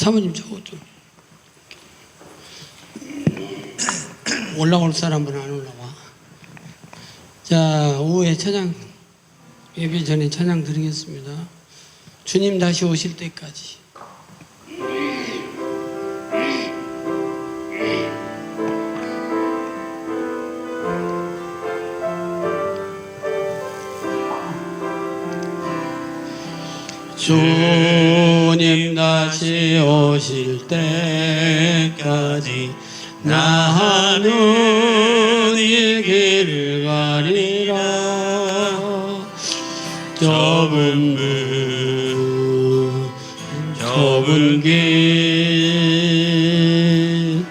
사모님 저거 좀 올라올 사람은 안 올라와. 자, 오후에 찬양, 예배 전에 찬양 드리겠습니다. 주님 다시 오실 때까지. 주님 다시 오실 때까지 나는 이 길을 가리라. 좁은 길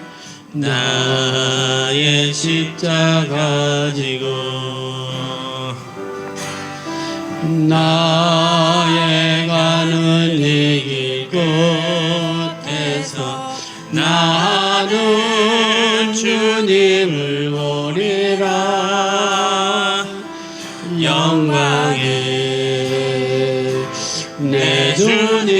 나의 십자가 지고 나의 가는 이 길 끝에서 나는 주님을 보리라. 영광의 내 주님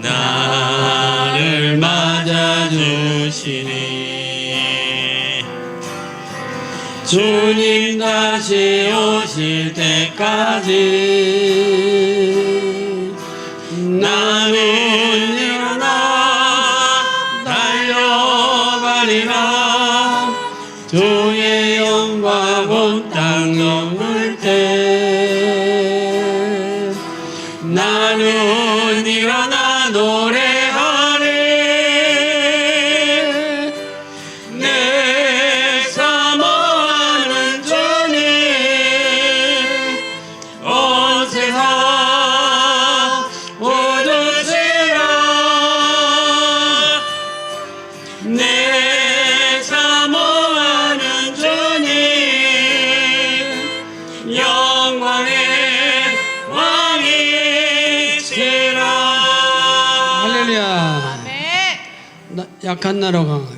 나를 맞아주시니 주님 다시 오실 때까지 나는 일어나 달려가리라. 주의 영광 온 땅 넘을 때 나는 일어나 노래하리. 내 사모하는 주님 온 세상 오주시라. 내 사모하는 주님 영광의 왕이시라. 할렐루야. 약한 나로 강하게.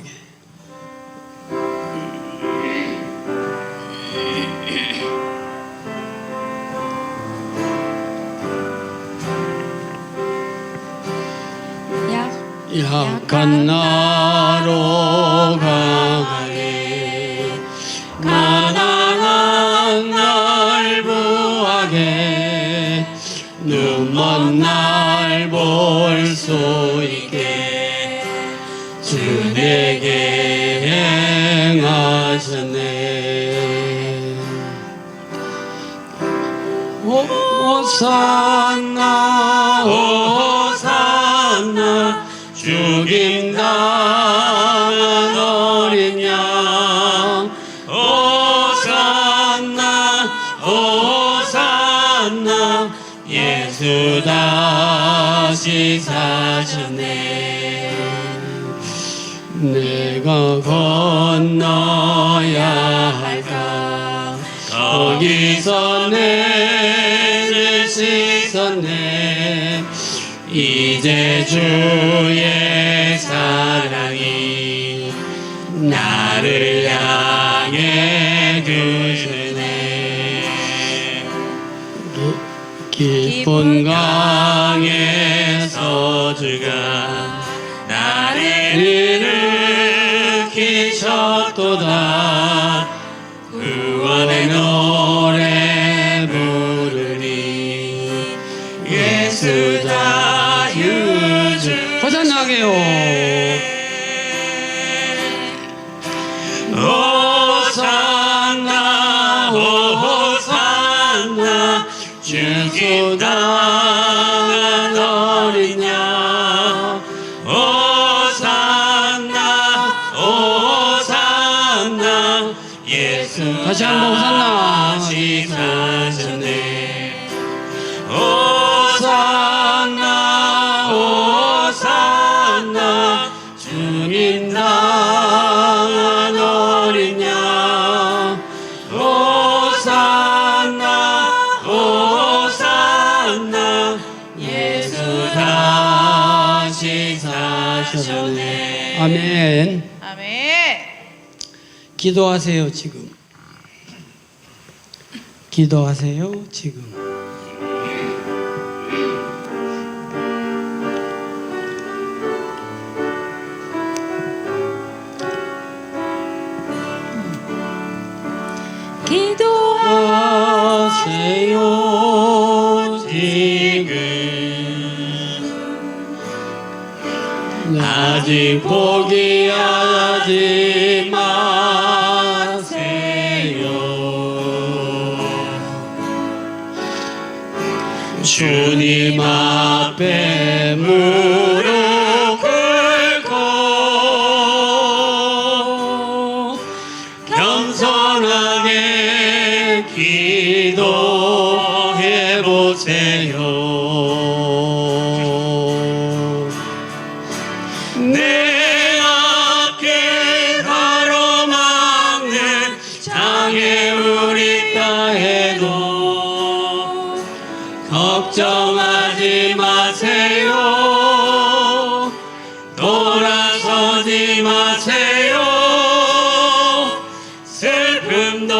약한 나로 강하게 가난한 날 부하게 눈먼 날 볼 수 있게 주 내게 행하셨네. 호산나 호산나 죽임당한 어린 양 호산나 호산나 예수 다시 사셨네. 내가 건너야 할까 거기서 내 씻었네. 이제 주의 사랑이 나를 향해 주시네. 깊은 강에서 주가 나를 일으키셨도다. 구원의 노래 부르리. 예수 자유주 호산나게요. 호산나 호산나 죽임당한 어린 양 호산나 호산나 예수 다시 한번 호산나 다시 사셨네. 호산나 호산나 주님 당한 어린 양 호산나 호산나 예수 다시 사셨네. 아멘. 아멘. 기도하세요. 지금 기도하세요. 지금 마세요 지금 아직 포기하지 마세요. 주님 앞에 무릎 꿇고 겸손하게 기도해 보세요. 내 앞길 가로막는 장애물이 있다 해도 걱정하지 마세요. 돌아서지 마세요. 슬픔도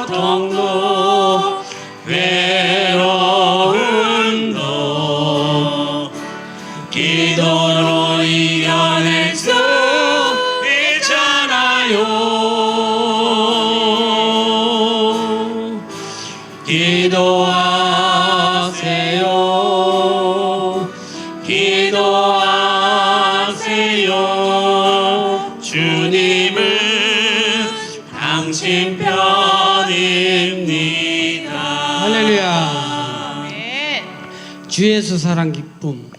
고통도 외로움도 기도로 이겨낼 수 있잖아요. 기도하세요. 기도하세요. 주님은 당신 편입니다. 할렐루야. 네. 주 예수 사랑 기쁨.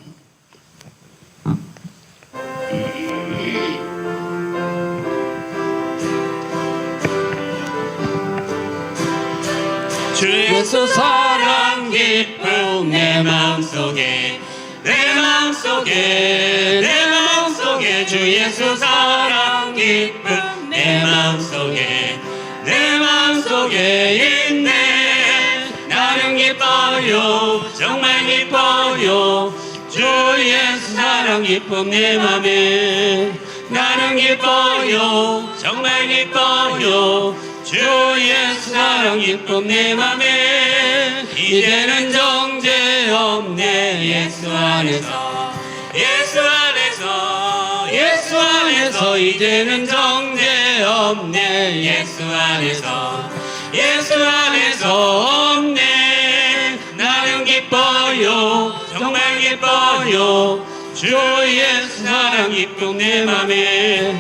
주 예수 사랑 기쁨 내 마음속에 내 마음속에 내 마음속에 주 예수 사랑 기쁨 내 마음속에 내 마음속에 있네. 나는 기뻐요 정말 기뻐요. 주 예수 사랑 기쁨 내 맘에 나는 기뻐요 정말 기뻐요. 주 예수 사랑 기쁨 내 맘에 이제는 정죄 없네. 예수 안에서 예수 안에서 예수 안에서 이제는 정죄 없네. 예수 안에서 예수 안에서 없네. 나는 기뻐요 정말 기뻐요. 주 예수 사랑 기쁨 내 맘에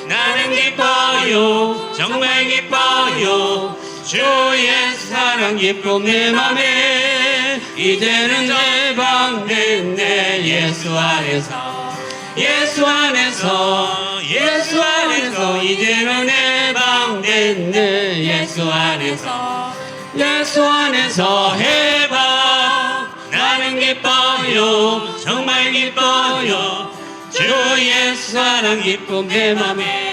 나는 기뻐요 정말 기뻐요. 주 예수 사랑 기쁨 내 맘에 이제는 해방됐네. 예수 안에서 예수 안에서 예수 안에서 이제는 해방됐네. 예수 안에서 예수 안에서 해방. 나는 기뻐요 정말 기뻐요. 주 예수 사랑 기쁨 내 맘에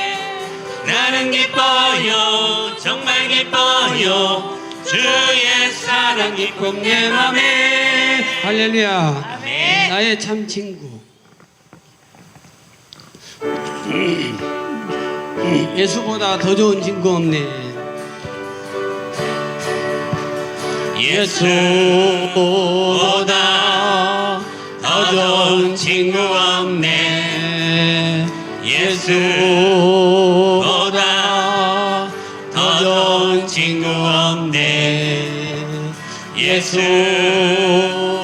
나는 기뻐요 정말 기뻐요. 주 예수 사랑 기쁨 내 맘에. 할렐루야. 아멘. 나의 참 친구. 예수보다 더 좋은 친구 없네. 예수보다 더 좋은 친구 없네. 예수보다 더 좋은 친구 없네. 예수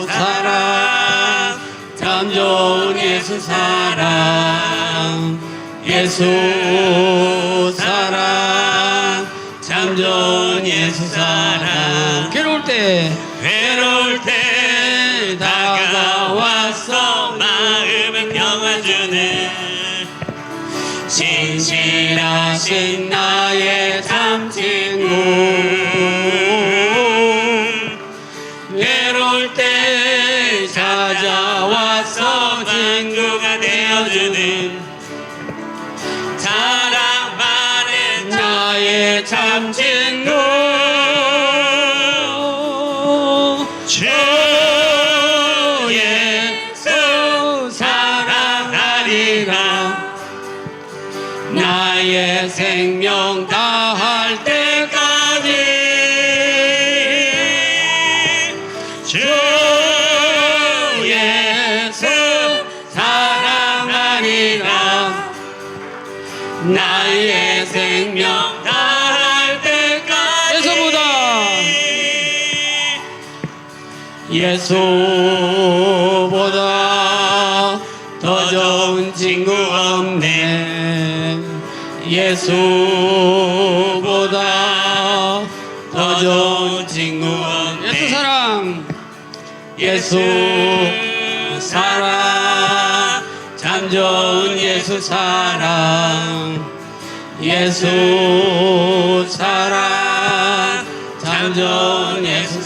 사랑 참 좋은 예수 사랑. 예수 사랑 참 좋은 예수 사랑. 괴로울 때 다가와서 마음을 평화 주는 신실하신 나의 참 친구. 외로울 때 찾아와서 친구가 되어주는 사랑받는 나의 참 친구. 주 예수 사랑하리라. 나의 생명 다할 때까지. 주 예수 사랑하리라. 나의 생명 다할 때까지. 예수보다 예수보다 더 좋은 친구 없네. 예수보다 더 좋은 친구 없네. 예수 사랑, 예수 사랑, 참 좋은 예수 사랑, 예수 사랑, 참 좋은 예수.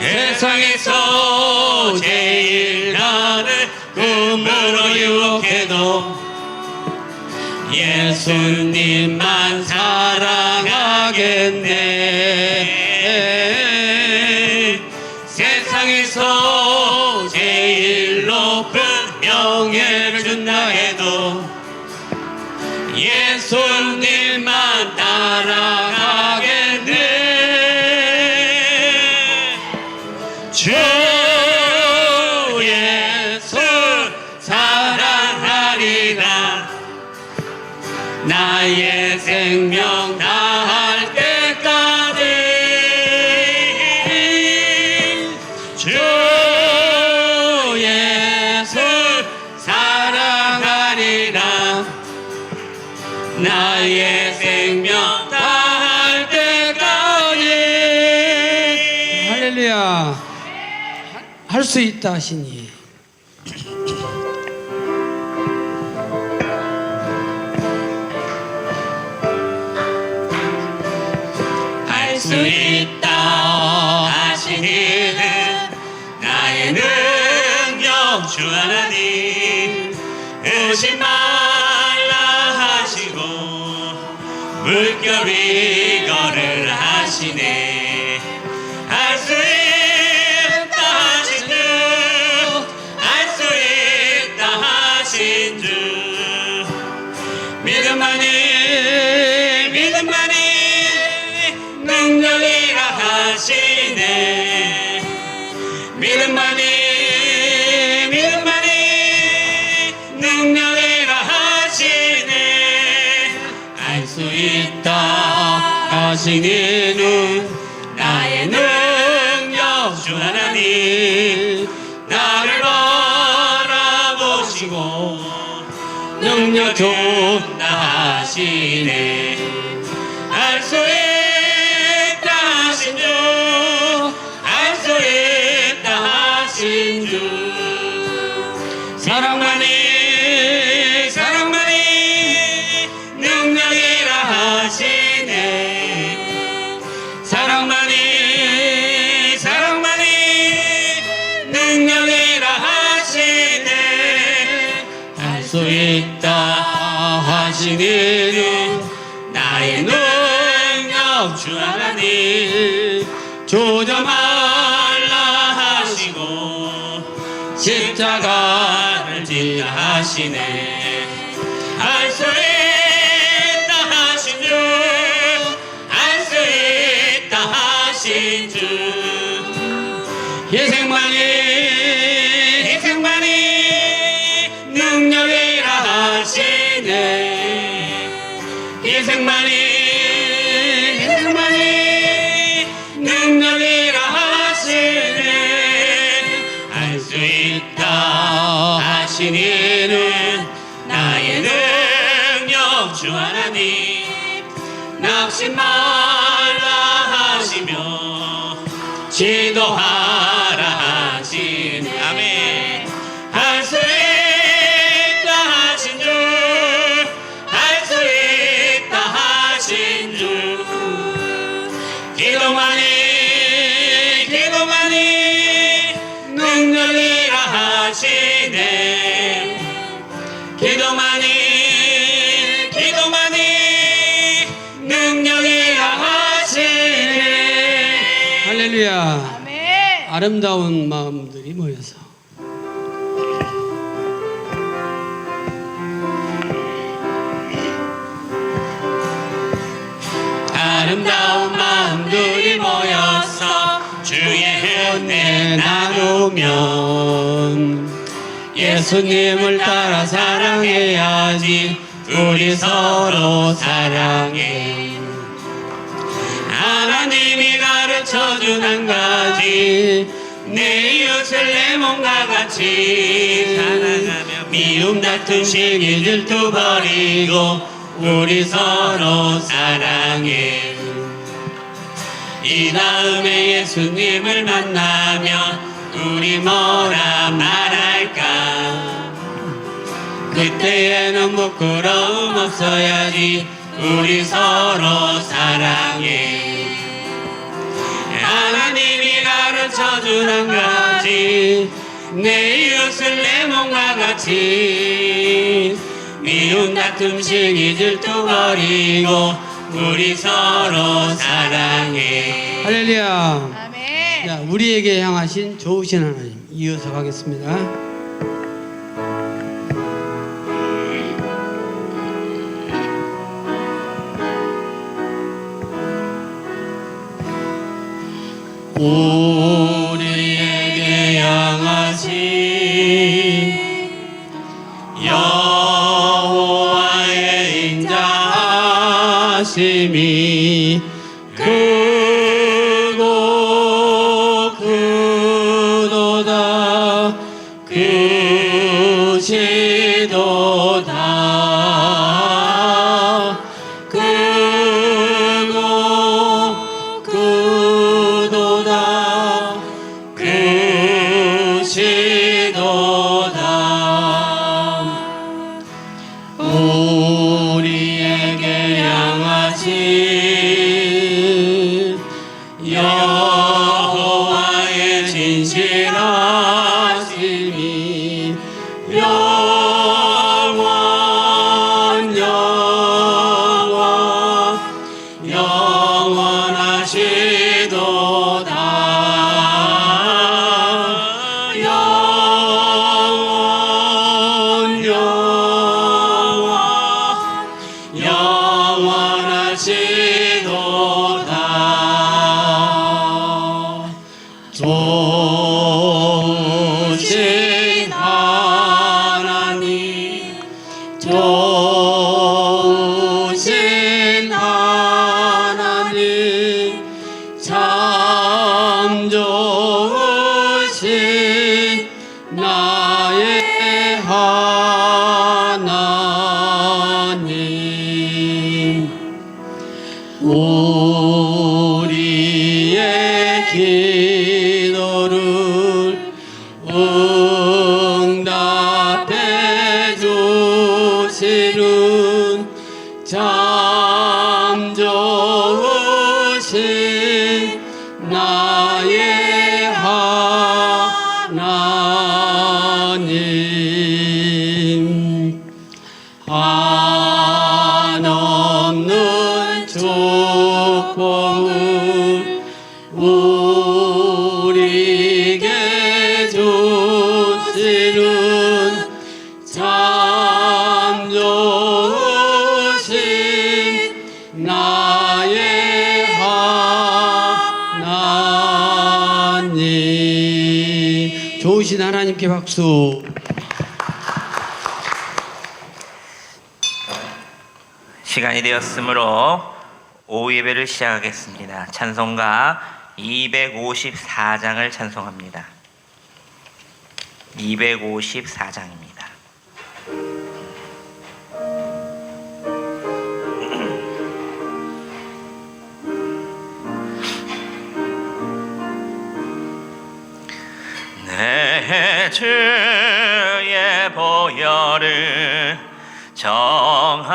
세상에서 제일 나를 꿈으로 유혹해도 예수님만 사랑하겠네. 세상에서 제일 높은 명예를 준다 해도 예수님만 따라가겠네. 주 예수 사랑하리라. 나의 생명 다할 때까지 주 예수 사랑하리라. 나의 생명 다할 때까지. 할렐루야. 할 수 있다 하시니 할 수 있다 하시니 나의 능력 주 하나님 의심 말라 하시고 물결 위거를 하시네. 할 수 있다 하신 주, 할 수 있다 하신 주. 믿음만이 믿음만이 능력이라 하시네. 믿음만이 믿음만이 능력이라 하시네. 알 수 있다 하시니는 나의 능력 주 하나님 나를 바라보시고 능력 준다 하시네. 알 수 있다 하신 주, 알 수 있다 하신 주. 사랑만이 사랑만이 능력이라 하시네. 사랑만이 사랑만이 능력이라 하시네. 할 수 있다 하시니는 나의 능력 주 하나님 조져 말라 하시고 십자가를 지자 하시네. 할 수 있다 하신 주, 할 수 있다 하신 주. 희생만이 희생만이 능력이라 하시네. 희생만이 희생만이 능력이라 하시네. 할 수 있다 하시니는 나의 능력 주 하나님 낙심 말라 하시며 지도하라 하시네. 아멘. 할 수 있다 하신 주, 할 수 있다 하신 주. 기도만이 기도만이 능력이라 하시네. 기도만이 기도만이 능력이라 하시네. 할렐루야. 아멘. 아름다운 마음들이 모여서 아름다운 마음들이 모여서 주의 은혜 나누면 예수님을 따라 사랑해야지. 우리 서로 사랑해. 하나님이 나를 가르쳐준 한 가지 내 이웃을 내 몸과 같이 사랑하며 미움 다툼 시기 질투 버리고 우리 서로 사랑해. 이 다음에 예수님을 만나면 우리 뭐라 말할까? 그때에는 부끄러움 없어야지. 우리 서로 사랑해. 하나님이 가르쳐준 한 가지 내 이웃을 내 몸과 같이 미움 다툼 시기 질투 버리고 우리 서로 사랑해. 할렐루야. 아멘. 자, 우리에게 향하신 좋으신 하나님 이어서 가겠습니다. 우리에게 향하신 여호와의 인자하심이 크고 크도다 크시도다 크고 크도다 크시도다 우리에게 향하신 여호와의 진실하심이 영원하시도다 영원하시도다. 좋으신 하나님 좋으신 하나님 참 좋으신 나의 하나님 우리의 기도를 응답해 주시는 참 좋으신 나의 하나님 한없는 축복을 우리에게 주시는 참 좋으신 나의 하나님. 좋으신 하나님께 박수. 시간이 되었으므로 오후 예배를 시작하겠습니다. 찬송가 254장을 찬송합니다. 254장입니다. 내 주의 보혈을 정하고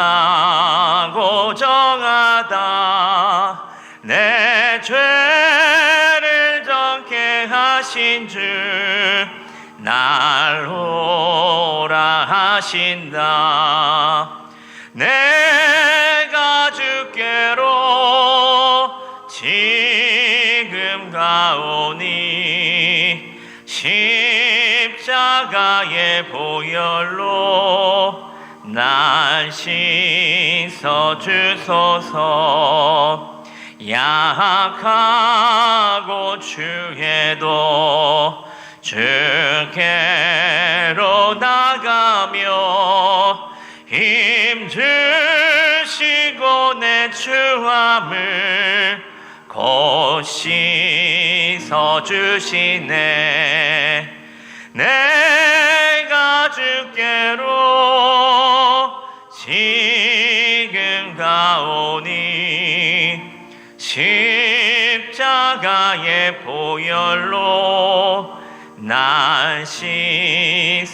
정하다 내 죄를 정케 하신 주 날 오라 하신다. 내가 주께로 지금 가오니 십자가의 보혈로 날 씻어 주소서. 약하고 추해도 주께로 나가며 힘 주시고 내 추함을 곧 씻어주시네. 내가 주께로 지금 가오니 십자가의 보혈로 날 씻어주소서.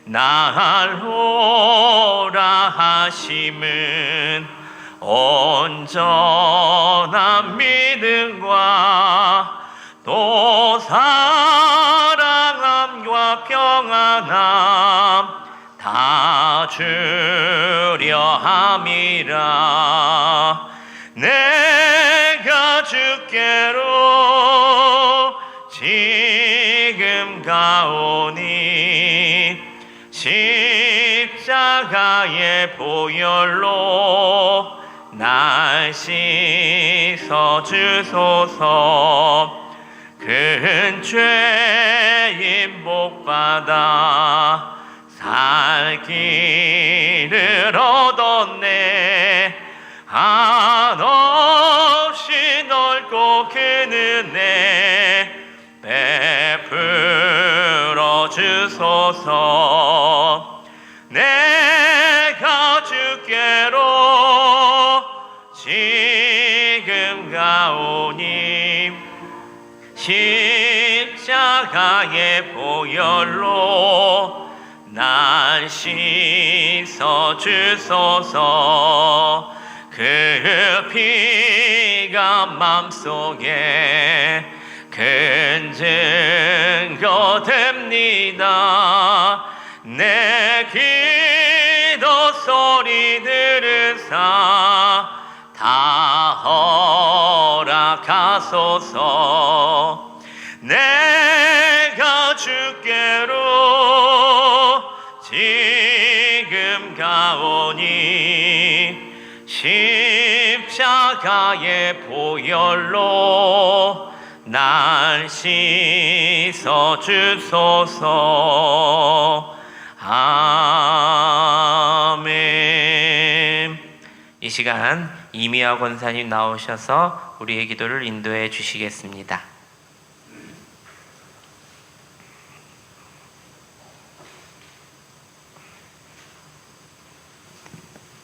날 오라 하심은 온전한 믿음과 또 사랑함과 평안함 다 주려 함이라. 내가 주께로 지금 가오니 십자가의 보혈로 날 씻어주소서. 큰 죄인 복받아 살 길을 얻었네. 한없이 넓고 큰 은혜 베풀어 주소서. 내가 주께로 지금 가오니 십자가의 보혈로 날 씻어주소서. 그 피가 맘속에 큰 증거 됩니다. 내 기도 소리 들으사 다 허락하소서. 내가 주께로 지금 가오니 십자가의 보혈로 날 씻어주소서. 아멘. 이 시간 이미아 권사님 나오셔서 우리의 기도를 인도해 주시겠습니다.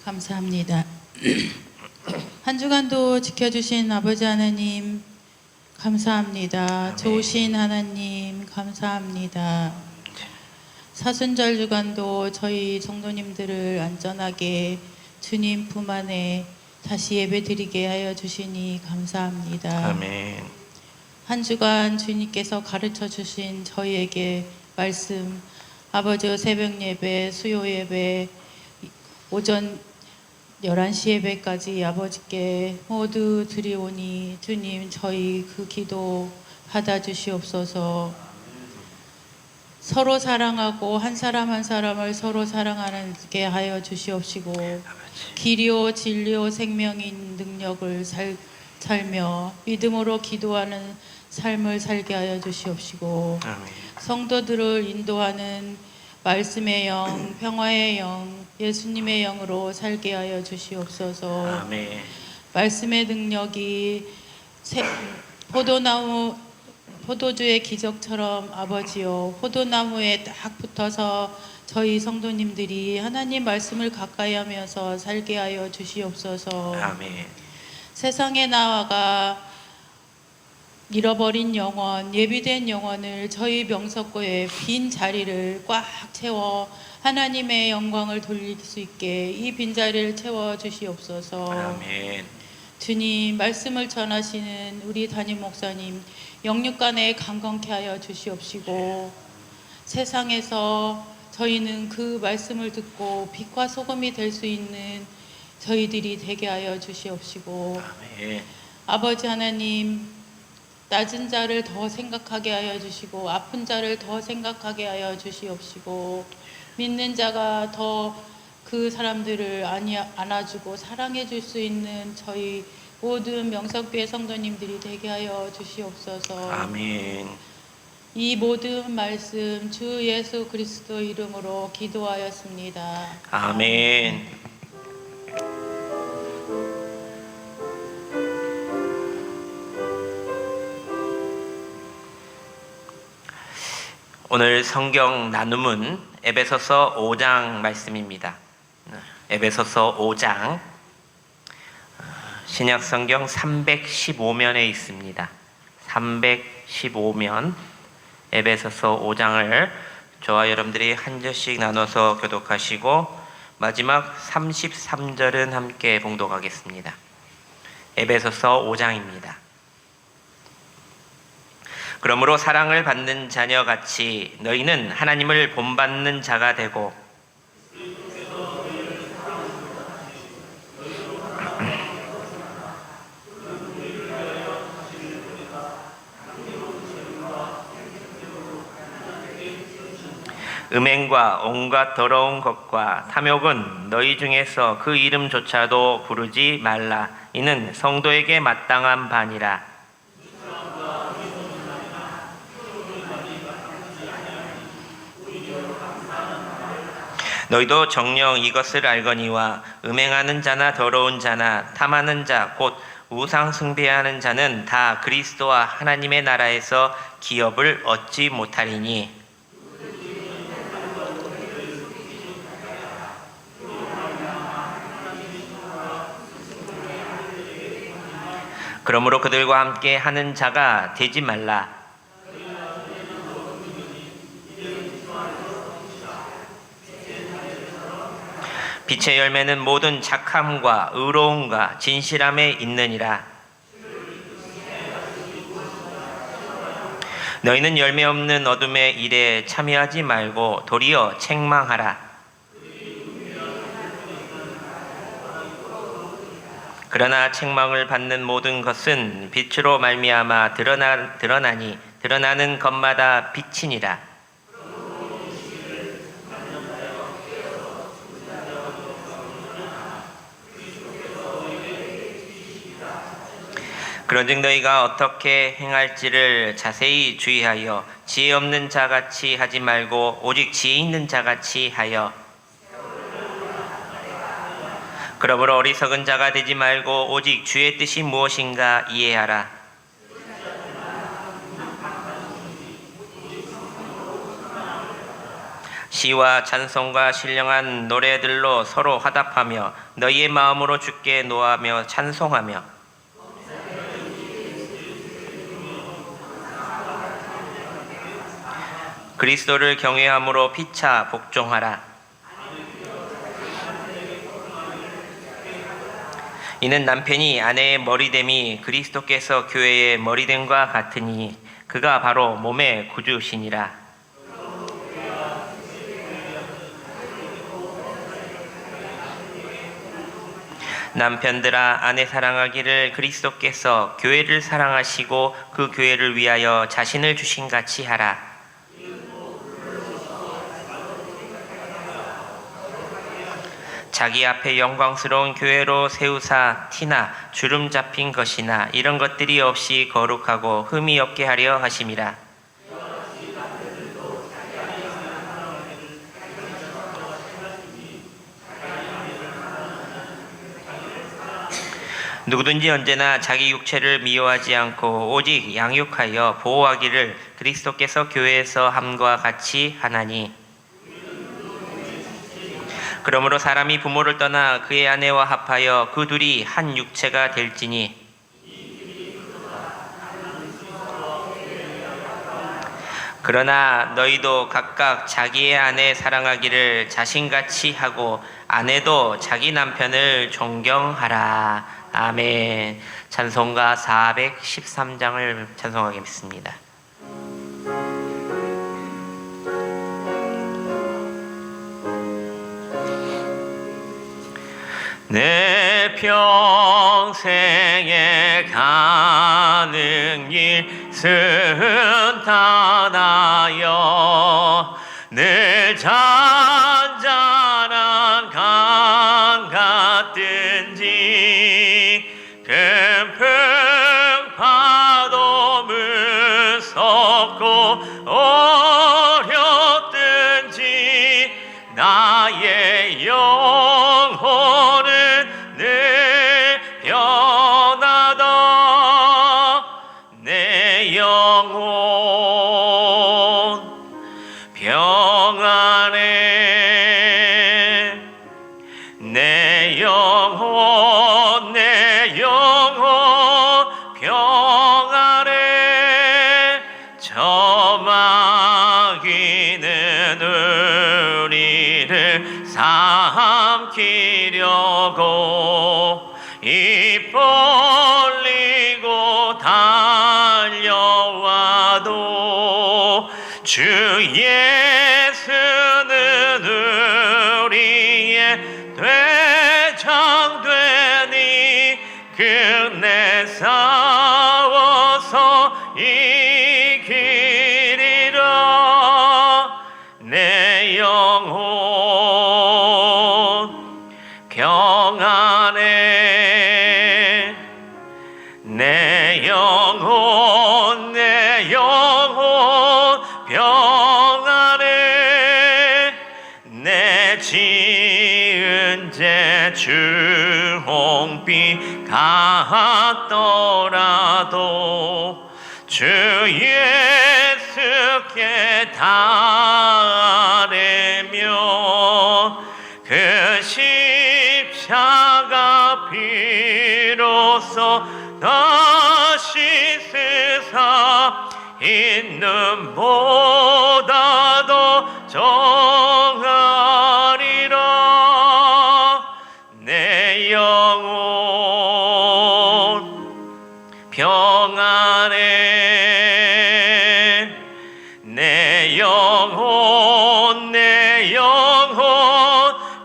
감사합니다. 한 주간도 지켜주신 아버지 하나님 감사합니다. 아멘. 좋으신 하나님 감사합니다. 사순절 주간도 저희 성도님들을 안전하게 주님 품 안에 다시 예배드리게 하여 주시니 감사합니다. 아멘. 한 주간 주님께서 가르쳐 주신 저희에게 말씀, 아버지의 새벽 예배, 수요 예배, 오전 11시 예배까지 아버지께 모두 드리오니 주님 저희 그 기도 받아주시옵소서. 서로 사랑하고 한 사람 한 사람을 서로 사랑하게 하여 주시옵시고 길이요 진리요 생명인 능력을 살며 믿음으로 기도하는 삶을 살게 하여 주시옵시고 아멘. 성도들을 인도하는 말씀의 영, 평화의 영, 예수님의 영으로 살게 하여 주시옵소서. 아멘. 말씀의 능력이 포도주의 기적처럼 아버지요 포도나무에 딱 붙어서 저희 성도님들이 하나님 말씀을 가까이 하면서 살게 하여 주시옵소서. 아멘. 세상에 나아가 잃어버린 영혼, 예비된 영혼을 저희 명석고의 빈 자리를 꽉 채워 하나님의 영광을 돌릴 수 있게 이 빈자리를 채워 주시옵소서. 아멘. 주님 말씀을 전하시는 우리 담임 목사님 영육간에 강건케 하여 주시옵시고 세상에서 저희는 그 말씀을 듣고 빛과 소금이 될 수 있는 저희들이 되게 하여 주시옵시고 아멘. 아버지 하나님 낮은 자를 더 생각하게 하여 주시고 아픈 자를 더 생각하게 하여 주시옵시고 믿는 자가 더 그 사람들을 안아주고 사랑해 줄 수 있는 저희 모든 명석교회 성도님들이 되게 하여 주시옵소서. 아멘. 이 모든 말씀 주 예수 그리스도 이름으로 기도하였습니다. 아멘. 오늘 성경 나눔은 에베소서 5장 말씀입니다. 에베소서 5장 신약 성경 315면에 있습니다. 315면 에베소서 5장을 저와 여러분들이 한 절씩 나눠서 교독하시고 마지막 33절은 함께 봉독하겠습니다. 에베소서 5장입니다. 그러므로 사랑을 받는 자녀같이 너희는 하나님을 본받는 자가 되고 음행과 온갖 더러운 것과 탐욕은 너희 중에서 그 이름조차도 부르지 말라. 이는 성도에게 마땅한 바니라. 너희도 정녕 이것을 알거니와 음행하는 자나 더러운 자나 탐하는 자 곧 우상 숭배하는 자는 다 그리스도와 하나님의 나라에서 기업을 얻지 못하리니 그러므로 그들과 함께 하는 자가 되지 말라. 빛의 열매는 모든 착함과 의로움과 진실함에 있느니라. 너희는 열매 없는 어둠의 일에 참여하지 말고 도리어 책망하라. 그러나 책망을 받는 모든 것은 빛으로 말미암아 드러나니 드러나는 것마다 빛이니라. 그런즉 너희가 어떻게 행할지를 자세히 주의하여 지혜 없는 자같이 하지 말고 오직 지혜 있는 자같이 하여 그러므로 어리석은 자가 되지 말고 오직 주의 뜻이 무엇인가 이해하라. 시와 찬송과 신령한 노래들로 서로 화답하며 너희의 마음으로 주께 노하며 찬송하며 그리스도를 경외함으로 피차 복종하라. 이는 남편이 아내의 머리됨이 그리스도께서 교회의 머리됨과 같으니 그가 바로 몸의 구주시니라. 남편들아 아내 사랑하기를 그리스도께서 교회를 사랑하시고 그 교회를 위하여 자신을 주신 같이 하라. 자기 앞에 영광스러운 교회로 세우사 티나 주름 잡힌 것이나 이런 것들이 없이 거룩하고 흠이 없게 하려 하심이라. 누구든지 언제나 자기 육체를 미워하지 않고 오직 양육하여 보호하기를 그리스도께서 교회에서 함과 같이 하나니 그러므로 사람이 부모를 떠나 그의 아내와 합하여 그 둘이 한 육체가 될지니 그러나 너희도 각각 자기의 아내 사랑하기를 자신같이 하고 아내도 자기 남편을 존경하라. 아멘. 찬송가 413장을 찬송하겠습니다. 내 평생에 가는 길 순탄하여 늘 잔잔한 강 같든지 금풍 파도 무섭고 어렵든지 나의 영혼은 늘 변하다 내 영혼 보고 입 벌리고 달려와도 주 예수는 우리의 대장 되니 끝내 싸워서 이기리라. 내 영혼 평안해. 내 영혼 평안해. 내 지은 죄 주홍빛 같더라도 주 예수께 달래며 그 십자가 피로써 다시 쓰사 있는 보다 더 정하리라. 내 영혼 평안해. 내 영혼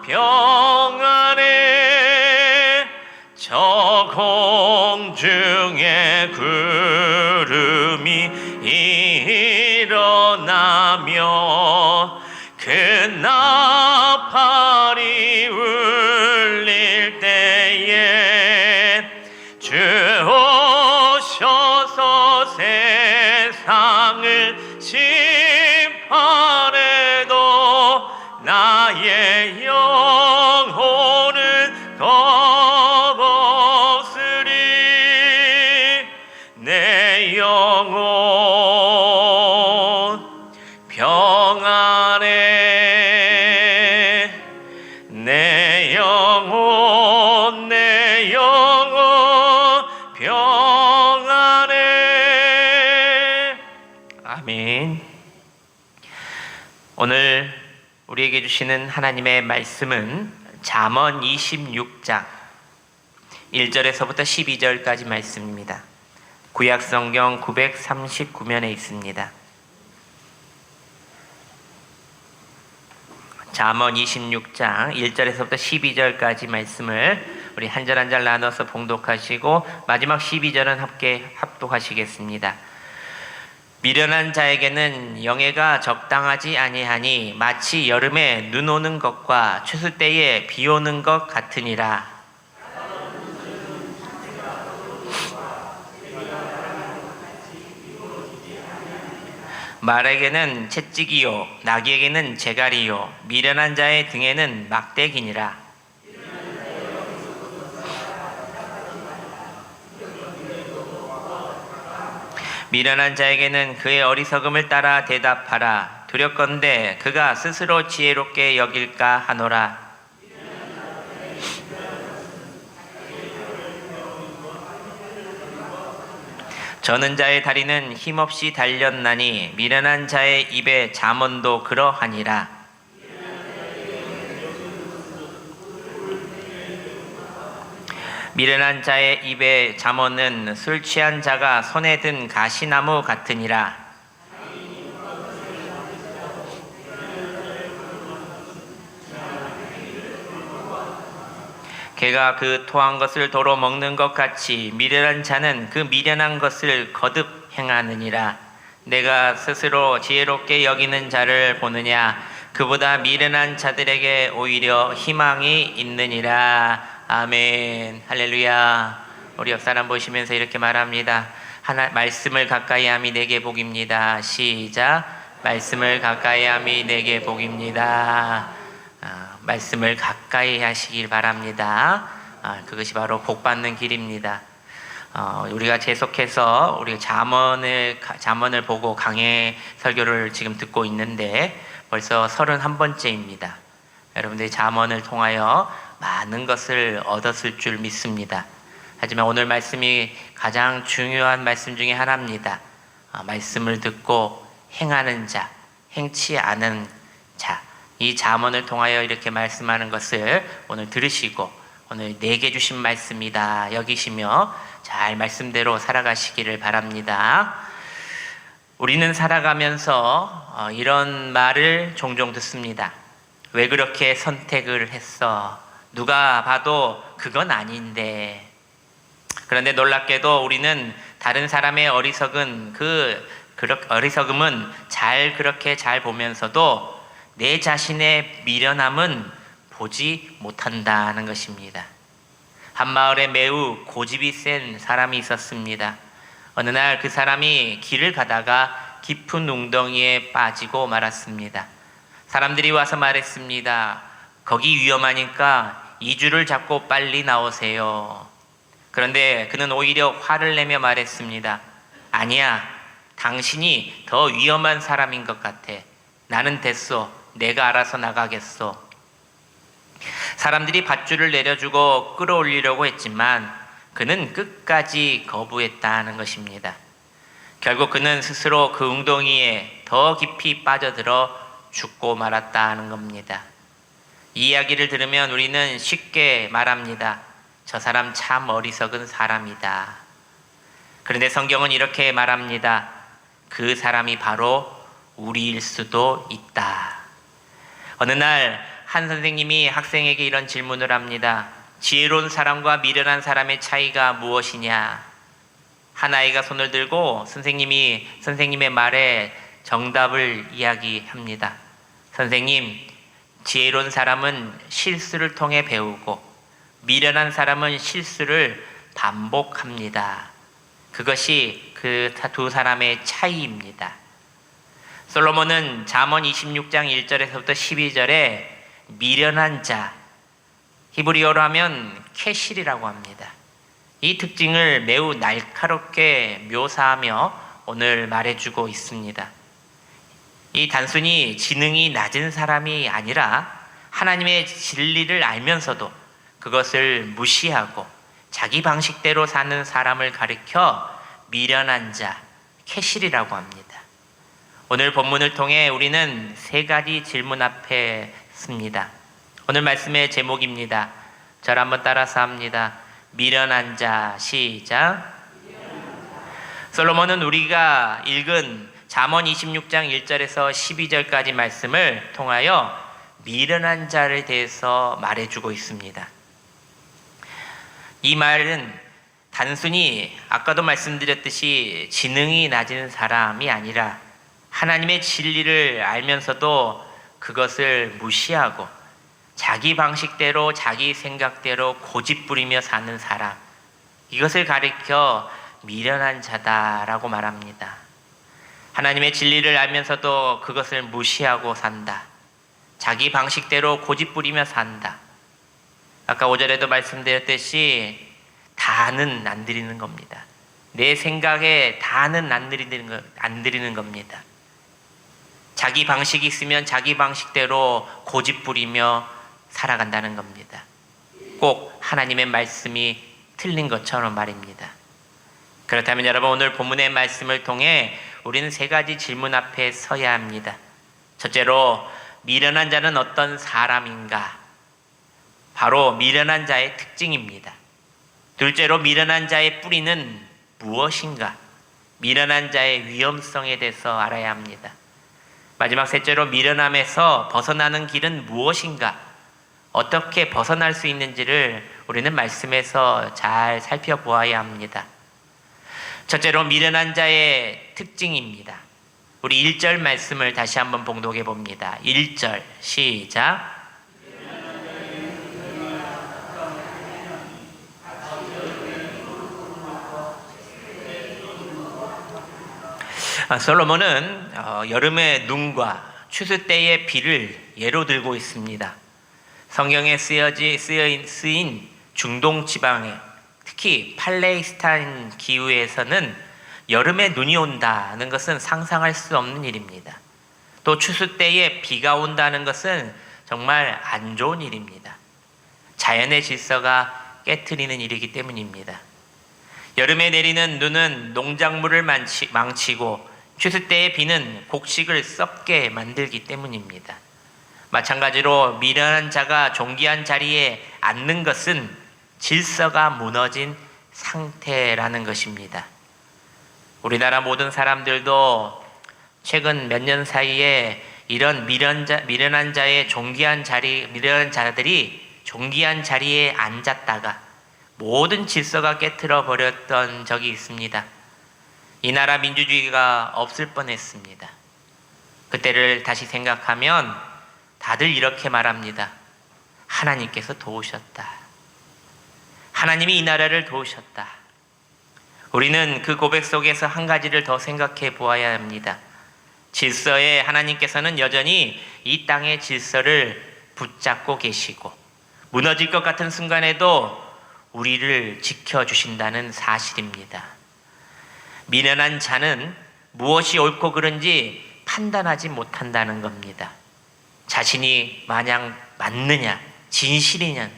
평안해. 저 공중에 구름이 일어나며 그 나팔이 울릴 때에 주 오셔서 세상을 심판해도 나의 영혼은 겁없으리. 내 영혼 평안해. 내 영혼 평안해. 아멘. 오늘 우리에게 주시는 하나님의 말씀은 잠언 26장 1절에서부터 12절까지 말씀입니다. 구약성경 939면에 있습니다. 잠언 26장 1절에서부터 12절까지 말씀을 우리 한 절 한 절 나눠서 봉독하시고 마지막 12절은 함께 합독하시겠습니다. 미련한 자에게는 영예가 적당하지 아니하니 마치 여름에 눈 오는 것과 추수 때에 비 오는 것 같으니라. 말에게는 채찍이요 나귀에게는 재갈이요 미련한 자의 등에는 막대기니라. 미련한 자에게는 그의 어리석음을 따라 대답하라. 두렵건대 그가 스스로 지혜롭게 여길까 하노라. 저는 자의 다리는 힘없이 달렸나니 미련한 자의 입에 잠언도 그러하니라. 미련한 자의 입에 잠언은 술 취한 자가 손에 든 가시나무 같으니라. 개가 그 토한 것을 도로 먹는 것 같이 미련한 자는 그 미련한 것을 거듭 행하느니라. 내가 스스로 지혜롭게 여기는 자를 보느냐 그보다 미련한 자들에게 오히려 희망이 있느니라. 아멘. 할렐루야. 우리 옆 사람 보시면서 이렇게 말합니다. 말씀을 가까이 함이 내게 복입니다. 시작. 말씀을 가까이 함이 내게 복입니다. 말씀을 가까이 하시길 바랍니다. 그것이 바로 복 받는 길입니다. 우리가 계속해서 우리 잠언을 보고 강해 설교를 지금 듣고 있는데 벌써 31번째입니다. 여러분들이 잠언을 통하여 많은 것을 얻었을 줄 믿습니다. 하지만 오늘 말씀이 가장 중요한 말씀 중에 하나입니다. 말씀을 듣고 행하는 자, 행치 않은 자, 이 잠언을 통하여 이렇게 말씀하는 것을 오늘 들으시고 오늘 내게 주신 말씀이다 여기시며 잘 말씀대로 살아가시기를 바랍니다. 우리는 살아가면서 이런 말을 종종 듣습니다. 왜 그렇게 선택을 했어? 누가 봐도 그건 아닌데. 그런데 놀랍게도 우리는 다른 사람의 어리석음은 그렇게 잘 보면서도 내 자신의 미련함은 보지 못한다는 것입니다. 한 마을에 매우 고집이 센 사람이 있었습니다. 어느 날 그 사람이 길을 가다가 깊은 웅덩이에 빠지고 말았습니다. 사람들이 와서 말했습니다. 거기 위험하니까 이주를 잡고 빨리 나오세요. 그런데 그는 오히려 화를 내며 말했습니다. 아니야, 당신이 더 위험한 사람인 것 같아. 나는 됐어. 내가 알아서 나가겠어. 사람들이 밧줄을 내려주고 끌어올리려고 했지만 그는 끝까지 거부했다는 것입니다. 결국 그는 스스로 그 웅덩이에 더 깊이 빠져들어 죽고 말았다는 겁니다. 이 이야기를 들으면 우리는 쉽게 말합니다. 저 사람 참 어리석은 사람이다. 그런데 성경은 이렇게 말합니다. 그 사람이 바로 우리일 수도 있다. 어느 날 한 선생님이 학생에게 이런 질문을 합니다. 지혜로운 사람과 미련한 사람의 차이가 무엇이냐? 한 아이가 손을 들고 선생님의 말에 정답을 이야기합니다. 선생님, 지혜로운 사람은 실수를 통해 배우고 미련한 사람은 실수를 반복합니다. 그것이 그 두 사람의 차이입니다. 솔로몬은 잠언 26장 1절에서부터 12절에 미련한 자, 히브리어로 하면 캐실이라고 합니다. 이 특징을 매우 날카롭게 묘사하며 오늘 말해주고 있습니다. 이 단순히 지능이 낮은 사람이 아니라 하나님의 진리를 알면서도 그것을 무시하고 자기 방식대로 사는 사람을 가리켜 미련한 자, 캐실이라고 합니다. 오늘 본문을 통해 우리는 세 가지 질문 앞에 습니다. 오늘 말씀의 제목입니다. 저를 한번 따라서 합니다. 미련한 자. 시작. 솔로몬은 우리가 읽은 잠언 26장 1절에서 12절까지 말씀을 통하여 미련한 자에 대해서 말해주고 있습니다. 이 말은 단순히 아까도 말씀드렸듯이 지능이 낮은 사람이 아니라 하나님의 진리를 알면서도 그것을 무시하고 자기 방식대로 자기 생각대로 고집부리며 사는 사람, 이것을 가리켜 미련한 자다라고 말합니다. 하나님의 진리를 알면서도 그것을 무시하고 산다. 자기 방식대로 고집부리며 산다. 아까 5절에도 말씀드렸듯이 다는 안 드리는 겁니다. 내 생각에 다는 안 드리는 겁니다. 자기 방식이 있으면 자기 방식대로 고집부리며 살아간다는 겁니다. 꼭 하나님의 말씀이 틀린 것처럼 말입니다. 그렇다면 여러분, 오늘 본문의 말씀을 통해 우리는 세 가지 질문 앞에 서야 합니다. 첫째로, 미련한 자는 어떤 사람인가? 바로 미련한 자의 특징입니다. 둘째로, 미련한 자의 뿌리는 무엇인가? 미련한 자의 위험성에 대해서 알아야 합니다. 마지막 셋째로, 미련함에서 벗어나는 길은 무엇인가? 어떻게 벗어날 수 있는지를 우리는 말씀에서 잘 살펴보아야 합니다. 첫째로, 미련한 자의 특징입니다. 우리 1절 말씀을 다시 한번 봉독해 봅니다. 1절 시작. 솔로몬은 여름의 눈과 추수 때의 비를 예로 들고 있습니다. 성경에 쓰인 중동 지방에, 특히 팔레스타인 기후에서는 여름에 눈이 온다는 것은 상상할 수 없는 일입니다. 또 추수 때에 비가 온다는 것은 정말 안 좋은 일입니다. 자연의 질서가 깨트리는 일이기 때문입니다. 여름에 내리는 눈은 농작물을 망치고 추수 때의 비는 곡식을 썩게 만들기 때문입니다. 마찬가지로 미련한 자가 존귀한 자리에 앉는 것은 질서가 무너진 상태라는 것입니다. 우리나라 모든 사람들도 최근 몇 년 사이에 이런 미련한 자의 미련한 자들이 존귀한 자리에 앉았다가 모든 질서가 깨트려 버렸던 적이 있습니다. 이 나라 민주주의가 없을 뻔했습니다. 그때를 다시 생각하면 다들 이렇게 말합니다. 하나님께서 도우셨다. 하나님이 이 나라를 도우셨다. 우리는 그 고백 속에서 한 가지를 더 생각해 보아야 합니다. 질서에 하나님께서는 여전히 이 땅의 질서를 붙잡고 계시고 무너질 것 같은 순간에도 우리를 지켜주신다는 사실입니다. 미련한 자는 무엇이 옳고 그른지 판단하지 못한다는 겁니다. 자신이 마냥 맞느냐, 진실이냐,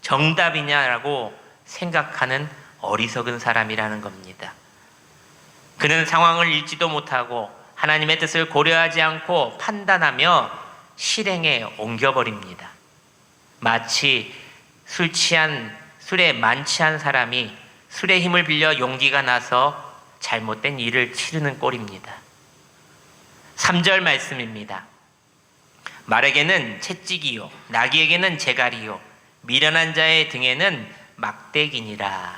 정답이냐라고 생각하는 어리석은 사람이라는 겁니다. 그는 상황을 읽지도 못하고 하나님의 뜻을 고려하지 않고 판단하며 실행에 옮겨버립니다. 마치 술에 만취한 사람이 술의 힘을 빌려 용기가 나서 잘못된 일을 치르는 꼴입니다. 3절 말씀입니다. 말에게는 채찍이요 나귀에게는 재갈이요 미련한 자의 등에는 막대기니라.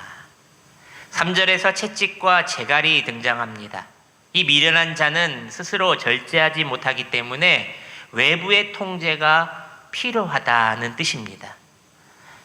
3절에서 채찍과 재갈이 등장합니다. 이 미련한 자는 스스로 절제하지 못하기 때문에 외부의 통제가 필요하다는 뜻입니다.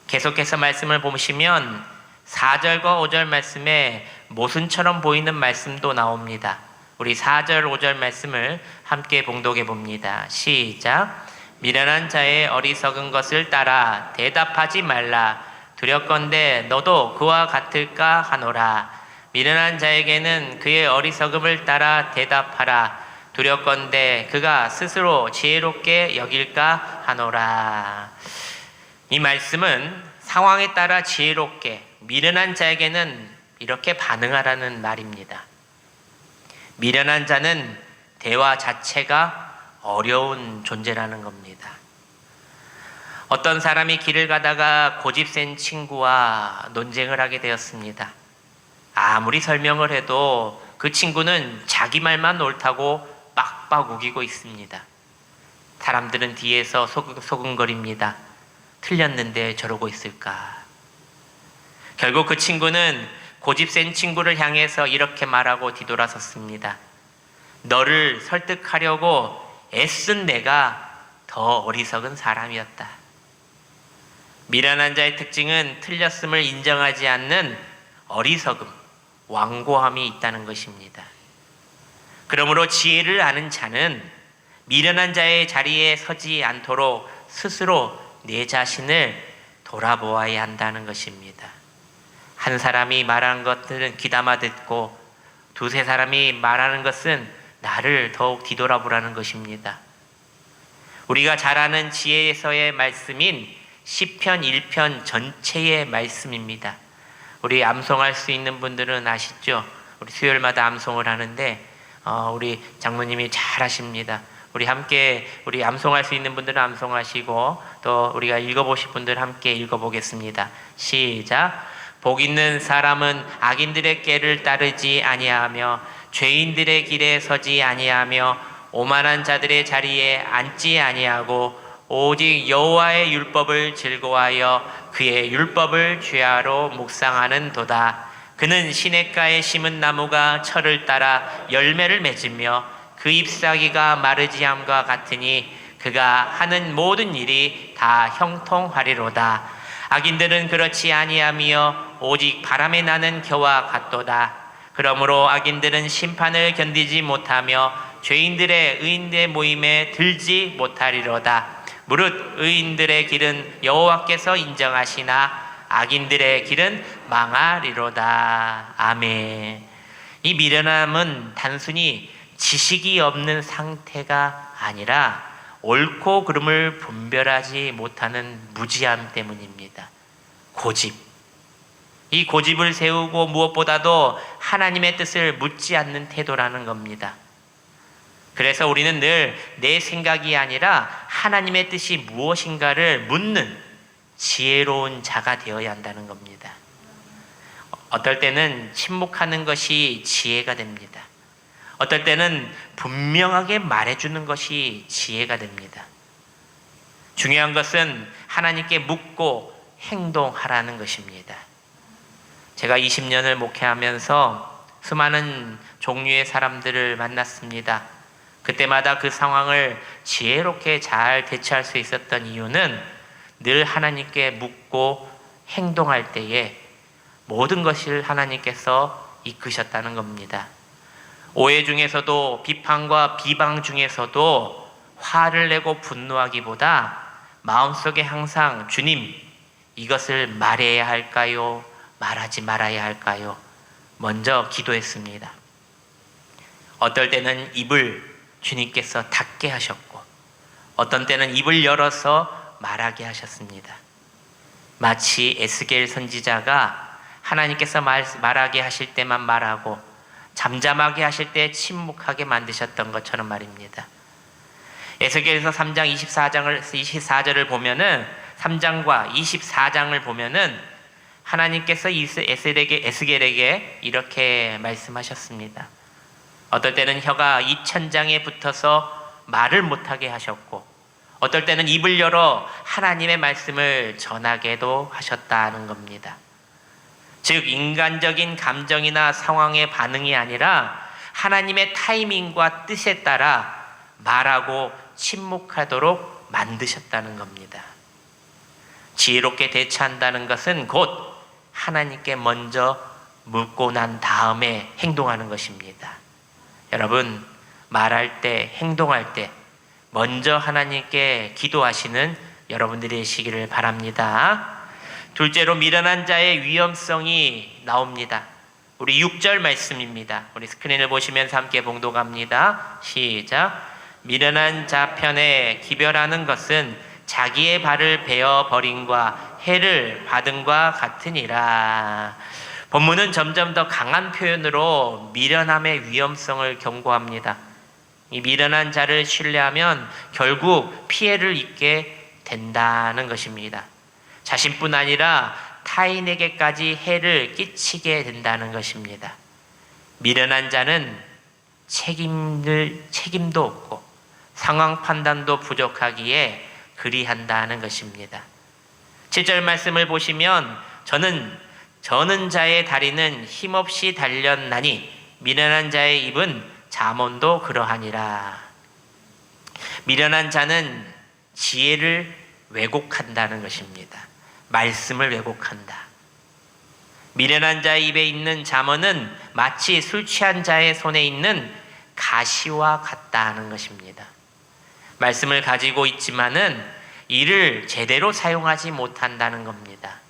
계속해서 말씀을 보시면 4절과 5절 말씀에 모순처럼 보이는 말씀도 나옵니다. 우리 4절 5절 말씀을 함께 봉독해 봅니다. 시작. 미련한 자의 어리석은 것을 따라 대답하지 말라. 두렵건대 너도 그와 같을까 하노라. 미련한 자에게는 그의 어리석음을 따라 대답하라. 두렵건대 그가 스스로 지혜롭게 여길까 하노라. 이 말씀은 상황에 따라 지혜롭게, 미련한 자에게는 이렇게 반응하라는 말입니다. 미련한 자는 대화 자체가 어려운 존재라는 겁니다. 어떤 사람이 길을 가다가 고집센 친구와 논쟁을 하게 되었습니다. 아무리 설명을 해도 그 친구는 자기 말만 옳다고 빡빡 우기고 있습니다. 사람들은 뒤에서 소근거립니다. 틀렸는데 저러고 있을까? 결국 그 친구는 고집센 친구를 향해서 이렇게 말하고 뒤돌아섰습니다. 너를 설득하려고 애쓴 내가 더 어리석은 사람이었다. 미련한 자의 특징은 틀렸음을 인정하지 않는 어리석음, 완고함이 있다는 것입니다. 그러므로 지혜를 아는 자는 미련한 자의 자리에 서지 않도록 스스로 내 자신을 돌아보아야 한다는 것입니다. 한 사람이 말하는 것들은 귀담아 듣고 두세 사람이 말하는 것은 나를 더욱 뒤돌아보라는 것입니다. 우리가 잘 아는 지혜에서의 말씀인 시편 1편 전체의 말씀입니다. 우리 암송할 수 있는 분들은 아시죠? 우리 수요일마다 암송을 하는데 우리 장로님이 잘 하십니다. 우리 함께 우리 암송할 수 있는 분들은 암송하시고 또 우리가 읽어보실 분들 함께 읽어보겠습니다. 시작. 복 있는 사람은 악인들의 꾀를 따르지 아니하며 죄인들의 길에 서지 아니하며 오만한 자들의 자리에 앉지 아니하고 오직 여호와의 율법을 즐거워하여 그의 율법을 주야로 묵상하는 도다. 그는 시냇가에 심은 나무가 철을 따라 열매를 맺으며 그 잎사귀가 마르지 함과 같으니 그가 하는 모든 일이 다 형통하리로다. 악인들은 그렇지 아니하며 오직 바람에 나는 겨와 같도다. 그러므로 악인들은 심판을 견디지 못하며 죄인들의 의인의 모임에 들지 못하리로다. 무릇 의인들의 길은 여호와께서 인정하시나 악인들의 길은 망하리로다. 아멘. 이 미련함은 단순히 지식이 없는 상태가 아니라 옳고 그름을 분별하지 못하는 무지함 때문입니다. 고집. 이 고집을 세우고 무엇보다도 하나님의 뜻을 묻지 않는 태도라는 겁니다. 그래서 우리는 늘 내 생각이 아니라 하나님의 뜻이 무엇인가를 묻는 지혜로운 자가 되어야 한다는 겁니다. 어떨 때는 침묵하는 것이 지혜가 됩니다. 어떨 때는 분명하게 말해주는 것이 지혜가 됩니다. 중요한 것은 하나님께 묻고 행동하라는 것입니다. 제가 20년을 목회하면서 수많은 종류의 사람들을 만났습니다. 그때마다 그 상황을 지혜롭게 잘 대처할 수 있었던 이유는 늘 하나님께 묻고 행동할 때에 모든 것을 하나님께서 이끄셨다는 겁니다. 오해 중에서도 비판과 비방 중에서도 화를 내고 분노하기보다 마음속에 항상 주님, 이것을 말해야 할까요? 말하지 말아야 할까요? 먼저 기도했습니다. 어떨 때는 입을 주님께서 닫게 하셨고 어떤 때는 입을 열어서 말하게 하셨습니다. 마치 에스겔 선지자가 하나님께서 말하게 하실 때만 말하고 잠잠하게 하실 때 침묵하게 만드셨던 것처럼 말입니다. 에스겔서 3장 24절을 보면은 3장과 24장을 보면은 하나님께서 에스겔에게 이렇게 말씀하셨습니다. 어떨 때는 혀가 2000장에 붙어서 말을 못하게 하셨고 어떨 때는 입을 열어 하나님의 말씀을 전하게도 하셨다는 겁니다. 즉 인간적인 감정이나 상황의 반응이 아니라 하나님의 타이밍과 뜻에 따라 말하고 침묵하도록 만드셨다는 겁니다. 지혜롭게 대처한다는 것은 곧 하나님께 먼저 묻고 난 다음에 행동하는 것입니다. 여러분, 말할 때, 행동할 때 먼저 하나님께 기도하시는 여러분들이 되시기를 바랍니다. 둘째로 미련한 자의 위험성이 나옵니다. 우리 6절 말씀입니다. 우리 스크린을 보시면서 함께 봉독합니다. 시작. 미련한 자 편에 기별하는 것은 자기의 발을 베어 버림과 해를 받음과 같으니라. 본문은 점점 더 강한 표현으로 미련함의 위험성을 경고합니다. 이 미련한 자를 신뢰하면 결국 피해를 입게 된다는 것입니다. 자신뿐 아니라 타인에게까지 해를 끼치게 된다는 것입니다. 미련한 자는 책임도 없고 상황 판단도 부족하기에 그리한다는 것입니다. 7절 말씀을 보시면 저는 자의 다리는 힘없이 달렸나니 미련한 자의 입은 잠언도 그러하니라. 미련한 자는 지혜를 왜곡한다는 것입니다. 말씀을 왜곡한다. 미련한 자의 입에 있는 잠언은 마치 술 취한 자의 손에 있는 가시와 같다는 것입니다. 말씀을 가지고 있지만은 이를 제대로 사용하지 못한다는 겁니다.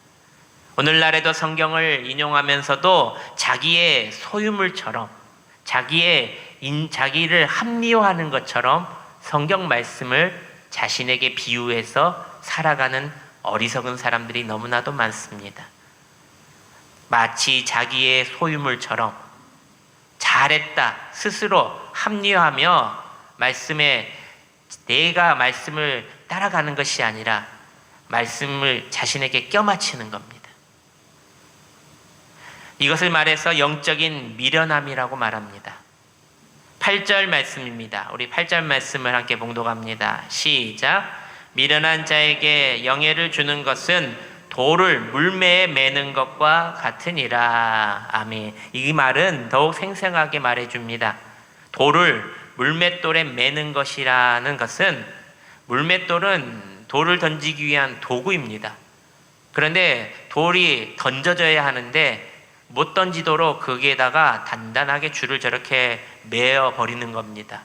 오늘날에도 성경을 인용하면서도 자기의 소유물처럼 자기를 합리화하는 것처럼 성경 말씀을 자신에게 비유해서 살아가는 어리석은 사람들이 너무나도 많습니다. 마치 자기의 소유물처럼 잘했다 스스로 합리화하며 내가 말씀을 따라가는 것이 아니라 말씀을 자신에게 껴맞추는 겁니다. 이것을 말해서 영적인 미련함이라고 말합니다. 8절 말씀입니다. 우리 8절 말씀을 함께 봉독합니다. 시작. 미련한 자에게 영예를 주는 것은 돌을 물매에 매는 것과 같으니라. 아멘. 이 말은 더욱 생생하게 말해줍니다. 돌을 물맷돌에 매는 것이라는 것은 물맷돌은 돌을 던지기 위한 도구입니다. 그런데 돌이 던져져야 하는데 못 던지도록 거기에다가 단단하게 줄을 저렇게 매어 버리는 겁니다.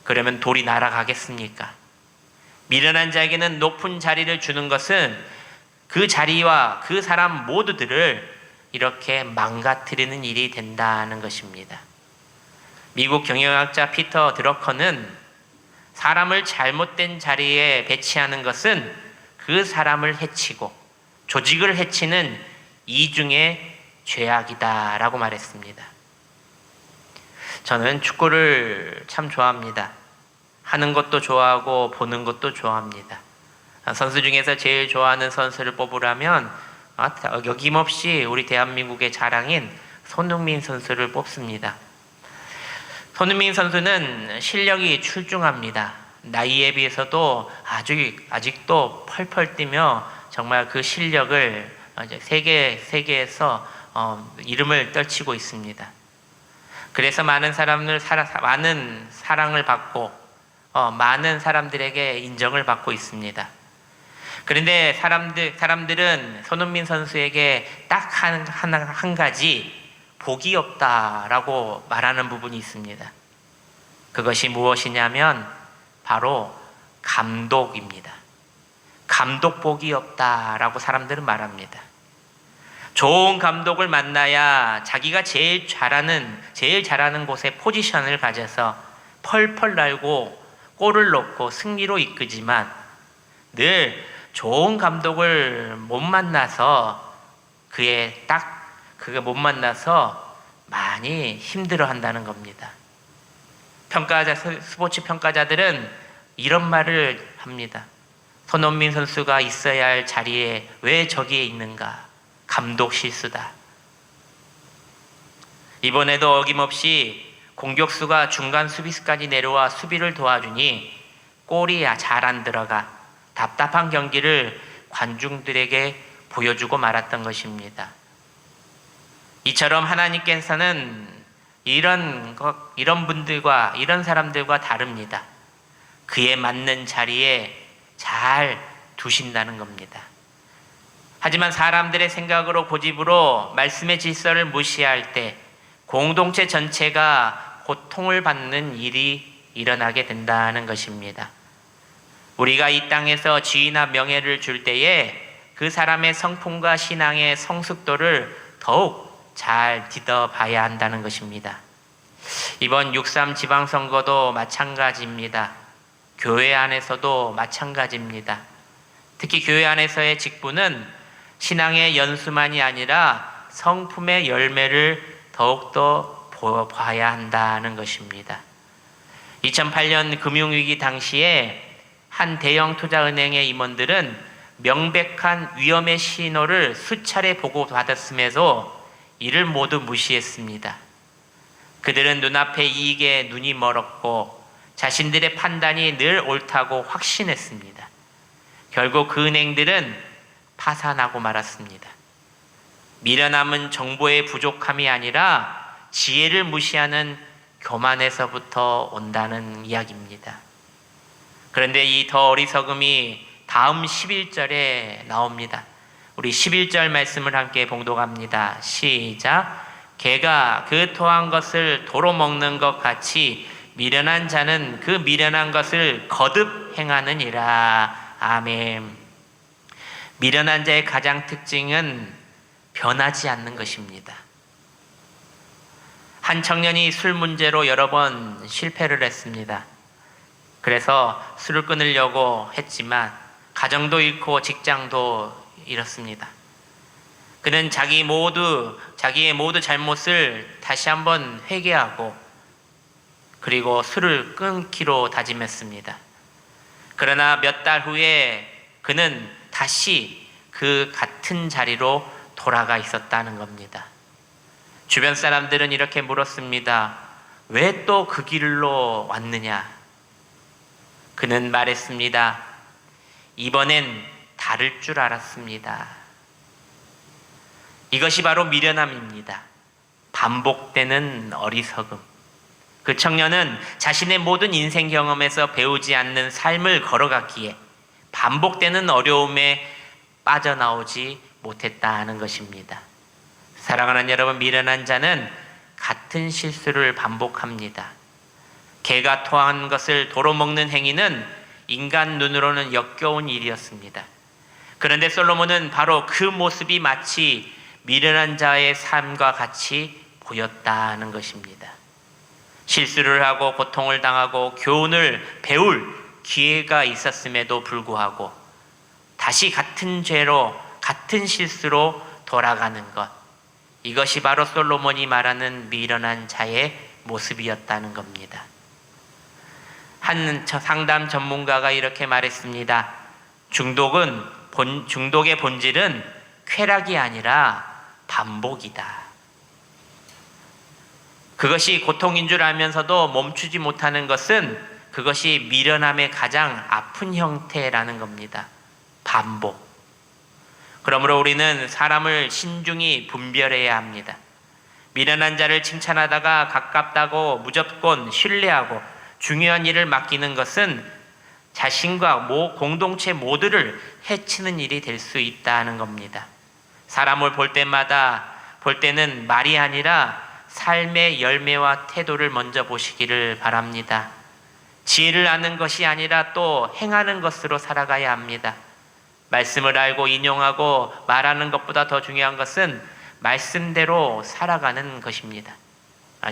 그러면 돌이 날아가겠습니까? 미련한 자에게는 높은 자리를 주는 것은 그 자리와 그 사람 모두들을 이렇게 망가뜨리는 일이 된다는 것입니다. 미국 경영학자 피터 드러커는 사람을 잘못된 자리에 배치하는 것은 그 사람을 해치고 조직을 해치는 이중의 죄악이다라고 말했습니다. 저는 축구를 참 좋아합니다. 하는 것도 좋아하고 보는 것도 좋아합니다. 선수 중에서 제일 좋아하는 선수를 뽑으라면 여김없이 우리 대한민국의 자랑인 손흥민 선수를 뽑습니다. 손흥민 선수는 실력이 출중합니다. 나이에 비해서도 아직도 펄펄 뛰며 정말 그 실력을 세계에서 이름을 떨치고 있습니다. 그래서 많은 사랑을 받고 많은 사람들에게 인정을 받고 있습니다. 그런데 사람들은 손흥민 선수에게 딱 한 가지 복이 없다라고 말하는 부분이 있습니다. 그것이 무엇이냐면 바로 감독입니다. 감독 복이 없다라고 사람들은 말합니다. 좋은 감독을 만나야 자기가 제일 잘하는 곳에 포지션을 가져서 펄펄 날고 골을 넣고 승리로 이끄지만 늘 좋은 감독을 못 만나서 그게 못 만나서 많이 힘들어 한다는 겁니다. 스포츠 평가자들은 이런 말을 합니다. 손흥민 선수가 있어야 할 자리에 왜 저기에 있는가? 감독 실수다. 이번에도 어김없이 공격수가 중간 수비수까지 내려와 수비를 도와주니 골이 잘 안 들어가 답답한 경기를 관중들에게 보여주고 말았던 것입니다. 이처럼 하나님께서는 이런 분들과 이런 사람들과 다릅니다. 그에 맞는 자리에 잘 두신다는 겁니다. 하지만 사람들의 생각으로 고집으로 말씀의 질서를 무시할 때 공동체 전체가 고통을 받는 일이 일어나게 된다는 것입니다. 우리가 이 땅에서 지위나 명예를 줄 때에 그 사람의 성품과 신앙의 성숙도를 더욱 잘 뒤져봐야 한다는 것입니다. 이번 6.3 지방선거도 마찬가지입니다. 교회 안에서도 마찬가지입니다. 특히 교회 안에서의 직분은 신앙의 연수만이 아니라 성품의 열매를 더욱더 봐야 한다는 것입니다. 2008년 금융위기 당시에 한 대형 투자은행의 임원들은 명백한 위험의 신호를 수차례 보고받았음에도 이를 모두 무시했습니다. 그들은 눈앞의 이익에 눈이 멀었고 자신들의 판단이 늘 옳다고 확신했습니다. 결국 그 은행들은 파산하고 말았습니다. 미련함은 정보의 부족함이 아니라 지혜를 무시하는 교만에서부터 온다는 이야기입니다. 그런데 이 더 어리석음이 다음 11절에 나옵니다. 우리 11절 말씀을 함께 봉독합니다. 시작. 개가 그 토한 것을 도로 먹는 것 같이 미련한 자는 그 미련한 것을 거듭 행하느니라. 아멘. 미련한 자의 가장 특징은 변하지 않는 것입니다. 한 청년이 술 문제로 여러 번 실패를 했습니다. 그래서 술을 끊으려고 했지만 가정도 잃고 직장도 잃었습니다. 그는 자기의 모두 잘못을 다시 한번 회개하고 그리고 술을 끊기로 다짐했습니다. 그러나 몇 달 후에 그는 다시 그 같은 자리로 돌아가 있었다는 겁니다. 주변 사람들은 이렇게 물었습니다. 왜 또 그 길로 왔느냐? 그는 말했습니다. 이번엔 다를 줄 알았습니다. 이것이 바로 미련함입니다. 반복되는 어리석음. 그 청년은 자신의 모든 인생 경험에서 배우지 않는 삶을 걸어갔기에 반복되는 어려움에 빠져나오지 못했다는 것입니다. 사랑하는 여러분, 미련한 자는 같은 실수를 반복합니다. 개가 토한 것을 도로 먹는 행위는 인간 눈으로는 역겨운 일이었습니다. 그런데 솔로몬은 바로 그 모습이 마치 미련한 자의 삶과 같이 보였다는 것입니다. 실수를 하고 고통을 당하고 교훈을 배울 기회가 있었음에도 불구하고 다시 같은 죄로 같은 실수로 돌아가는 것, 이것이 바로 솔로몬이 말하는 미련한 자의 모습이었다는 겁니다. 한 상담 전문가가 이렇게 말했습니다. 중독의 본질은 쾌락이 아니라 반복이다. 그것이 고통인 줄 알면서도 멈추지 못하는 것은 그것이 미련함의 가장 아픈 형태라는 겁니다. 반복. 그러므로 우리는 사람을 신중히 분별해야 합니다. 미련한 자를 칭찬하다가 가깝다고 무조건 신뢰하고 중요한 일을 맡기는 것은 자신과 공동체 모두를 해치는 일이 될 수 있다는 겁니다. 사람을 볼 때는 말이 아니라 삶의 열매와 태도를 먼저 보시기를 바랍니다. 지혜를 아는 것이 아니라 또 행하는 것으로 살아가야 합니다. 말씀을 알고 인용하고 말하는 것보다 더 중요한 것은 말씀대로 살아가는 것입니다.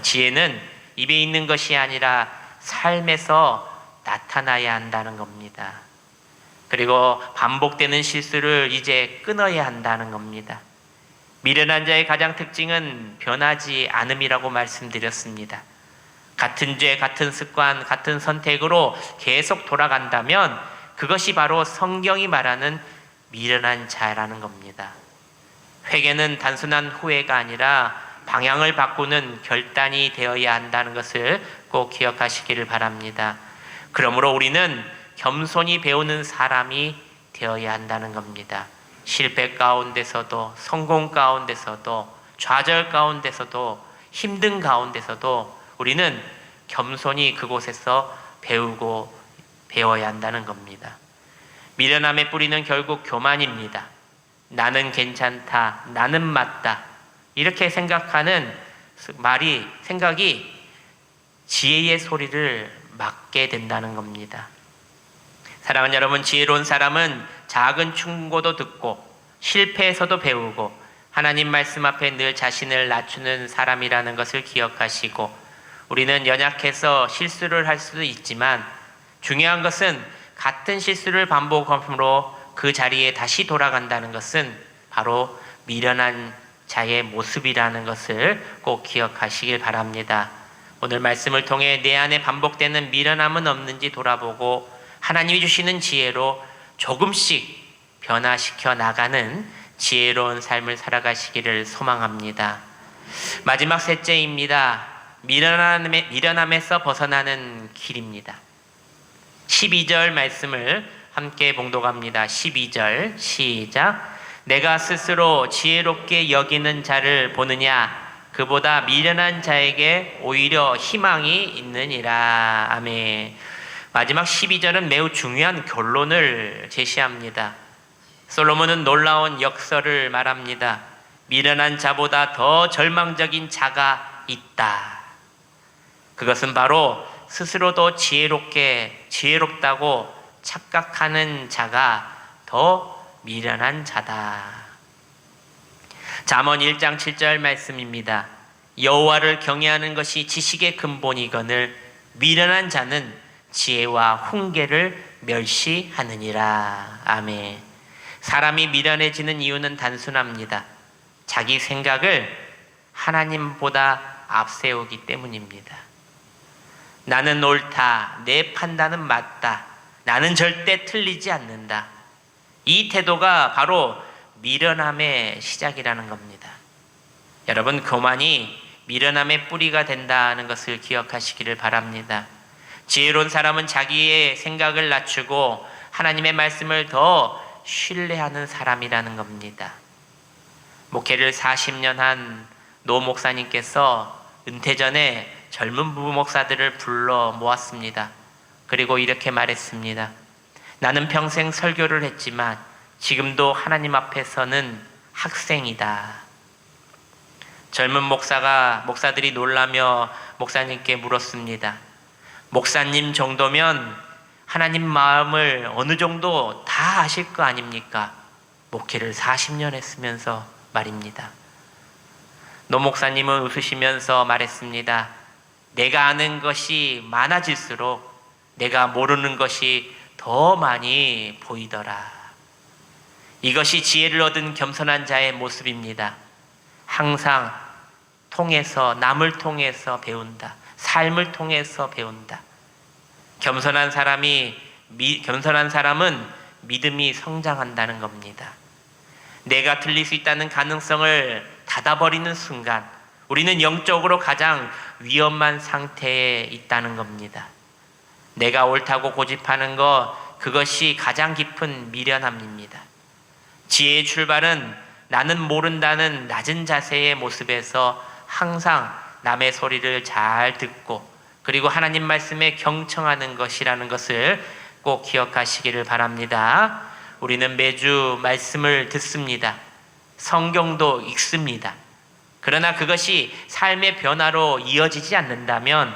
지혜는 입에 있는 것이 아니라 삶에서 나타나야 한다는 겁니다. 그리고 반복되는 실수를 이제 끊어야 한다는 겁니다. 미련한 자의 가장 특징은 변하지 않음이라고 말씀드렸습니다. 같은 죄, 같은 습관, 같은 선택으로 계속 돌아간다면 그것이 바로 성경이 말하는 미련한 자라는 겁니다. 회개는 단순한 후회가 아니라 방향을 바꾸는 결단이 되어야 한다는 것을 꼭 기억하시기를 바랍니다. 그러므로 우리는 겸손히 배우는 사람이 되어야 한다는 겁니다. 실패 가운데서도, 성공 가운데서도, 좌절 가운데서도, 힘든 가운데서도 우리는 겸손히 그곳에서 배워야 한다는 겁니다. 미련함의 뿌리는 결국 교만입니다. 나는 괜찮다, 나는 맞다, 이렇게 생각하는 생각이 지혜의 소리를 막게 된다는 겁니다. 사랑하는 여러분, 지혜로운 사람은 작은 충고도 듣고 실패에서도 배우고 하나님 말씀 앞에 늘 자신을 낮추는 사람이라는 것을 기억하시고, 우리는 연약해서 실수를 할 수도 있지만 중요한 것은 같은 실수를 반복함으로 그 자리에 다시 돌아간다는 것은 바로 미련한 자의 모습이라는 것을 꼭 기억하시길 바랍니다. 오늘 말씀을 통해 내 안에 반복되는 미련함은 없는지 돌아보고 하나님이 주시는 지혜로 조금씩 변화시켜 나가는 지혜로운 삶을 살아가시기를 소망합니다. 마지막 셋째입니다. 미련함에서 벗어나는 길입니다. 12절 말씀을 함께 봉독합니다. 12절 시작. 내가 스스로 지혜롭게 여기는 자를 보느냐? 그보다 미련한 자에게 오히려 희망이 있느니라. 아멘. 마지막 12절은 매우 중요한 결론을 제시합니다. 솔로몬은 놀라운 역설을 말합니다. 미련한 자보다 더 절망적인 자가 있다. 그것은 바로 스스로도 지혜롭다고 착각하는 자가 더 미련한 자다. 잠언 1장 7절 말씀입니다. 여호와를 경외하는 것이 지식의 근본이거늘 미련한 자는 지혜와 훈계를 멸시하느니라. 아멘. 사람이 미련해지는 이유는 단순합니다. 자기 생각을 하나님보다 앞세우기 때문입니다. 나는 옳다, 내 판단은 맞다, 나는 절대 틀리지 않는다. 이 태도가 바로 미련함의 시작이라는 겁니다. 여러분, 교만이 미련함의 뿌리가 된다는 것을 기억하시기를 바랍니다. 지혜로운 사람은 자기의 생각을 낮추고 하나님의 말씀을 더 신뢰하는 사람이라는 겁니다. 목회를 40년 한 노 목사님께서 은퇴 전에 젊은 부부 목사들을 불러 모았습니다. 그리고 이렇게 말했습니다. 나는 평생 설교를 했지만 지금도 하나님 앞에서는 학생이다. 젊은 목사들이 놀라며 목사님께 물었습니다. 목사님 정도면 하나님 마음을 어느 정도 다 아실 거 아닙니까? 목회를 40년 했으면서 말입니다. 노 목사님은 웃으시면서 말했습니다. 내가 아는 것이 많아질수록 내가 모르는 것이 더 많이 보이더라. 이것이 지혜를 얻은 겸손한 자의 모습입니다. 항상 통해서, 남을 통해서 배운다. 삶을 통해서 배운다. 겸손한 사람은 믿음이 성장한다는 겁니다. 내가 틀릴 수 있다는 가능성을 닫아버리는 순간 우리는 영적으로 가장 위험한 상태에 있다는 겁니다. 내가 옳다고 고집하는 그것이 가장 깊은 미련함입니다. 지혜의 출발은 나는 모른다는 낮은 자세의 모습에서 항상 남의 소리를 잘 듣고 그리고 하나님 말씀에 경청하는 것이라는 것을 꼭 기억하시기를 바랍니다. 우리는 매주 말씀을 듣습니다. 성경도 읽습니다. 그러나 그것이 삶의 변화로 이어지지 않는다면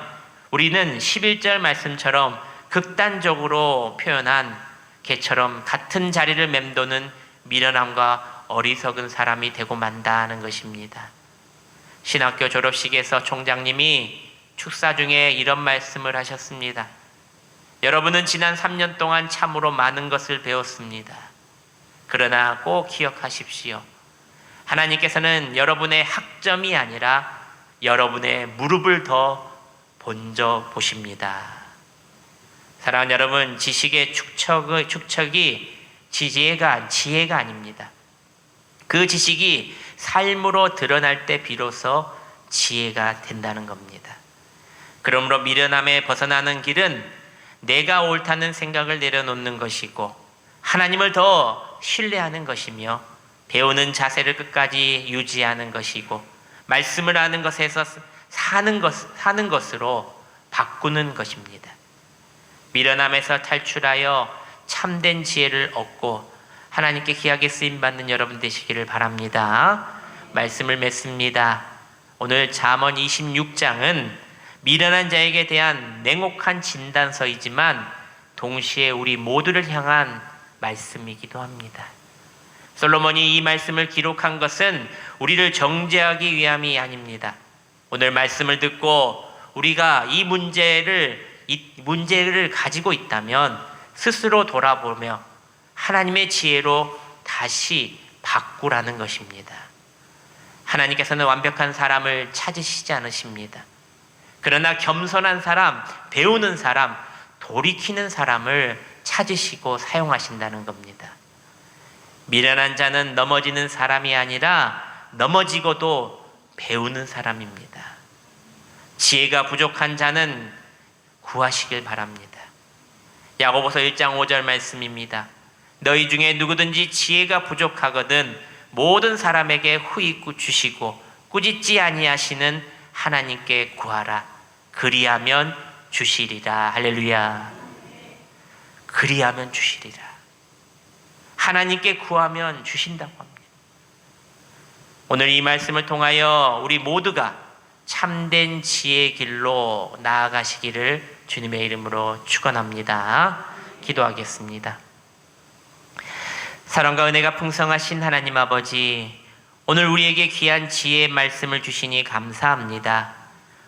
우리는 11절 말씀처럼 극단적으로 표현한 개처럼 같은 자리를 맴도는 미련함과 어리석은 사람이 되고 만다는 것입니다. 신학교 졸업식에서 총장님이 축사 중에 이런 말씀을 하셨습니다. 여러분은 지난 3년 동안 참으로 많은 것을 배웠습니다. 그러나 꼭 기억하십시오. 하나님께서는 여러분의 학점이 아니라 여러분의 무릎을 더 본져 보십니다. 사랑하는 여러분, 지식의 축척이 지혜가 아닙니다. 그 지식이 삶으로 드러날 때 비로소 지혜가 된다는 겁니다. 그러므로 미련함에 벗어나는 길은 내가 옳다는 생각을 내려놓는 것이고 하나님을 더 신뢰하는 것이며 배우는 자세를 끝까지 유지하는 것이고 말씀을 아는 것에서 사는 것으로 바꾸는 것입니다. 미련함에서 탈출하여 참된 지혜를 얻고 하나님께 귀하게 쓰임받는 여러분 되시기를 바랍니다. 말씀을 맺습니다. 오늘 잠언 26장은 미련한 자에게 대한 냉혹한 진단서이지만 동시에 우리 모두를 향한 말씀이기도 합니다. 솔로몬이 이 말씀을 기록한 것은 우리를 정죄하기 위함이 아닙니다. 오늘 말씀을 듣고 우리가 이 문제를 가지고 있다면 스스로 돌아보며 하나님의 지혜로 다시 바꾸라는 것입니다. 하나님께서는 완벽한 사람을 찾으시지 않으십니다. 그러나 겸손한 사람, 배우는 사람, 돌이키는 사람을 찾으시고 사용하신다는 겁니다. 미련한 자는 넘어지는 사람이 아니라 넘어지고도 배우는 사람입니다. 지혜가 부족한 자는 구하시길 바랍니다. 야고보서 1장 5절 말씀입니다. 너희 중에 누구든지 지혜가 부족하거든 모든 사람에게 후히 주시고 꾸짖지 아니하시는 하나님께 구하라. 그리하면 주시리라. 할렐루야. 그리하면 주시리라. 하나님께 구하면 주신다고 합니다. 오늘 이 말씀을 통하여 우리 모두가 참된 지혜의 길로 나아가시기를 주님의 이름으로 축원합니다. 기도하겠습니다. 사랑과 은혜가 풍성하신 하나님 아버지, 오늘 우리에게 귀한 지혜의 말씀을 주시니 감사합니다.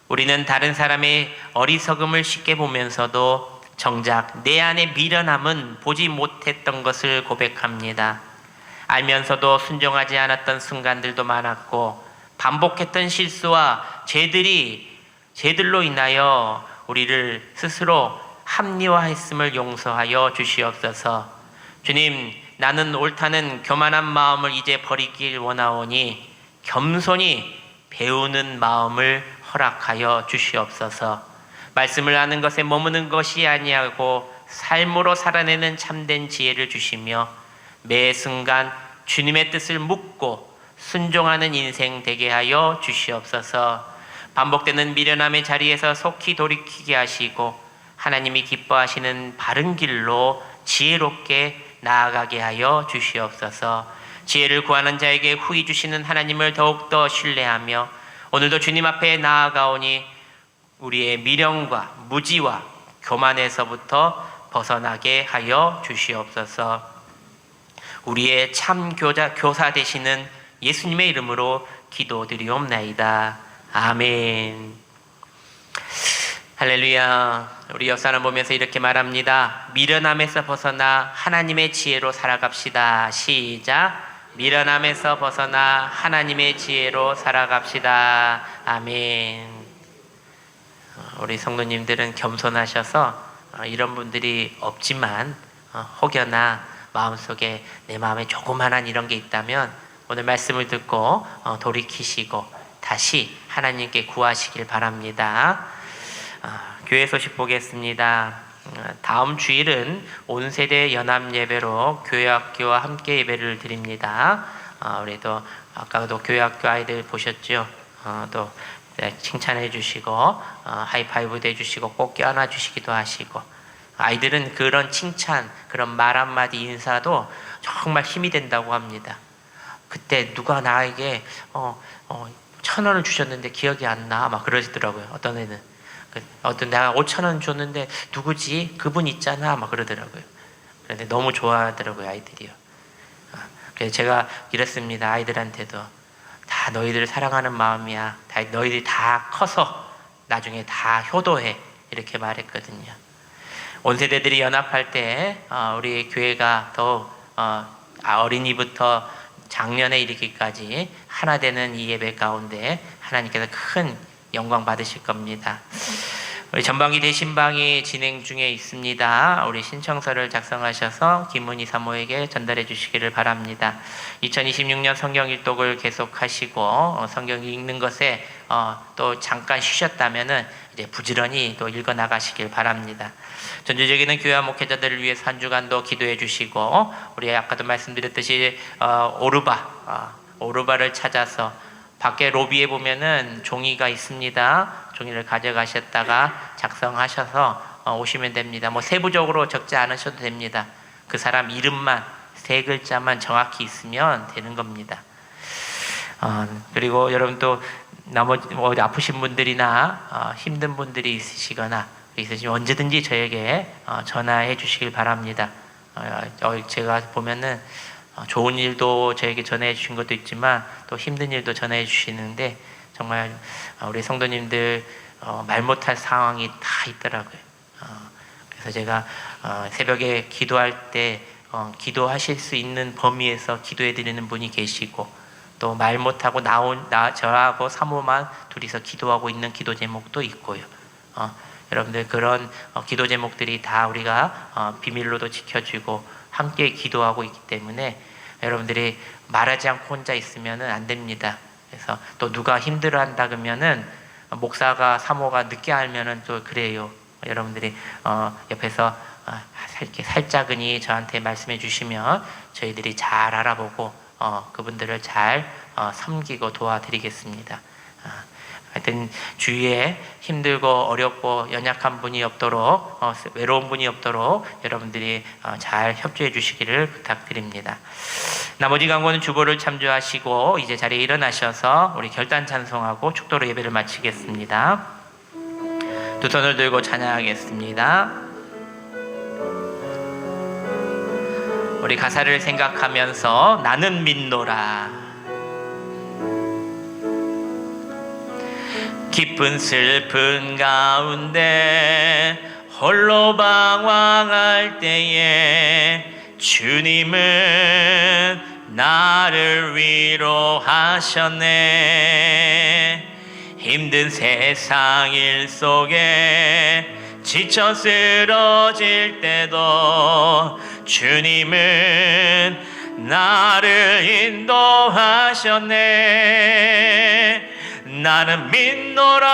우리는 다른 사람의 어리석음을 쉽게 보면서도 정작 내 안의 미련함은 보지 못했던 것을 고백합니다. 알면서도 순종하지 않았던 순간들도 많았고 반복했던 실수와 죄들로 인하여 우리를 스스로 합리화했음을 용서하여 주시옵소서. 주님, 나는 옳다는 교만한 마음을 이제 버리길 원하오니 겸손히 배우는 마음을 허락하여 주시옵소서. 말씀을 아는 것에 머무는 것이 아니하고 삶으로 살아내는 참된 지혜를 주시며 매 순간 주님의 뜻을 묻고 순종하는 인생 되게 하여 주시옵소서. 반복되는 미련함의 자리에서 속히 돌이키게 하시고 하나님이 기뻐하시는 바른 길로 지혜롭게 나아가게 하여 주시옵소서. 지혜를 구하는 자에게 후히 주시는 하나님을 더욱더 신뢰하며 오늘도 주님 앞에 나아가오니 우리의 미련과 무지와 교만에서부터 벗어나게 하여 주시옵소서. 우리의 참 교사 되시는 예수님의 이름으로 기도드리옵나이다. 아멘. 할렐루야. 우리 역사를 보면서 이렇게 말합니다. 미련함에서 벗어나 하나님의 지혜로 살아갑시다. 시작. 미련함에서 벗어나 하나님의 지혜로 살아갑시다. 아멘. 우리 성도님들은 겸손하셔서 이런 분들이 없지만 혹여나 마음속에 내 마음에 조그만한 이런 게 있다면 오늘 말씀을 듣고 돌이키시고 다시 하나님께 구하시길 바랍니다. 교회 소식 보겠습니다. 다음 주일은 온세대 연합 예배로 교회학교와 함께 예배를 드립니다. 우리도 아까도 교회학교 아이들 보셨죠? 또 칭찬해 주시고 하이파이브도 해주시고 꼭 껴안아 주시기도 하시고, 아이들은 그런 칭찬, 그런 말 한마디 인사도 정말 힘이 된다고 합니다. 그때 누가 나에게 1,000원을 주셨는데 기억이 안 나 막 그러시더라고요. 어떤 애는 어떤 내가 5,000원 줬는데 누구지? 그분 있잖아 막 그러더라고요. 그런데 너무 좋아하더라고요, 아이들이요. 그래서 제가 이랬습니다. 아이들한테도 다 너희들 사랑하는 마음이야. 너희들이 다 커서 나중에 다 효도해, 이렇게 말했거든요. 온 세대들이 연합할 때 우리 교회가 더 어린이부터 장년에 이르기까지 하나 되는 이 예배 가운데 하나님께서 큰 영광 받으실 겁니다. 우리 전방위 대신방이 진행 중에 있습니다. 우리 신청서를 작성하셔서 김문희 사모에게 전달해 주시기를 바랍니다. 2026년 성경 일독을 계속하시고 성경 읽는 것에 또 잠깐 쉬셨다면은 이제 부지런히 또 읽어 나가시길 바랍니다. 전주적인 교회와 목회자들을 위해서 한 주간도 기도해 주시고, 우리 아까도 말씀드렸듯이 오르바를 찾아서 밖에 로비에 보면은 종이가 있습니다. 종이를 가져가셨다가 작성하셔서 오시면 됩니다. 뭐 세부적으로 적지 않으셔도 됩니다. 그 사람 이름만 3글자만 정확히 있으면 되는 겁니다. 그리고 여러분 또 나머지 아프신 분들이나 힘든 분들이 있으시거나 있으시면 언제든지 저에게 전화해 주시길 바랍니다. 제가 보면은 좋은 일도 저에게 전해 주신 것도 있지만 또 힘든 일도 전해 주시는데, 정말 우리 성도님들 말 못할 상황이 다 있더라고요. 그래서 제가 새벽에 기도할 때 기도하실 수 있는 범위에서 기도해 드리는 분이 계시고, 또 말 못하고 저하고 사모만 둘이서 기도하고 있는 기도 제목도 있고요. 여러분들 그런 기도 제목들이 다 우리가 비밀로도 지켜주고 함께 기도하고 있기 때문에 여러분들이 말하지 않고 혼자 있으면 안 됩니다. 그래서 또 누가 힘들어한다 그러면은 목사가 사모가 늦게 알면은 또 그래요. 여러분들이 옆에서 이렇게 살짝은이 저한테 말씀해 주시면 저희들이 잘 알아보고 그분들을 잘 섬기고 도와드리겠습니다. 하여튼 주위에 힘들고 어렵고 연약한 분이 없도록 외로운 분이 없도록 여러분들이 잘 협조해 주시기를 부탁드립니다. 나머지 강구는 주보를 참조하시고 이제 자리에 일어나셔서 우리 결단 찬송하고 축도로 예배를 마치겠습니다. 두 손을 들고 찬양하겠습니다. 우리 가사를 생각하면서 나는 믿노라. 기쁜 슬픈 가운데 홀로 방황할 때에 주님은 나를 위로하셨네. 힘든 세상 일 속에 지쳐 쓰러질 때도 주님은 나를 인도하셨네. 나는 믿노라.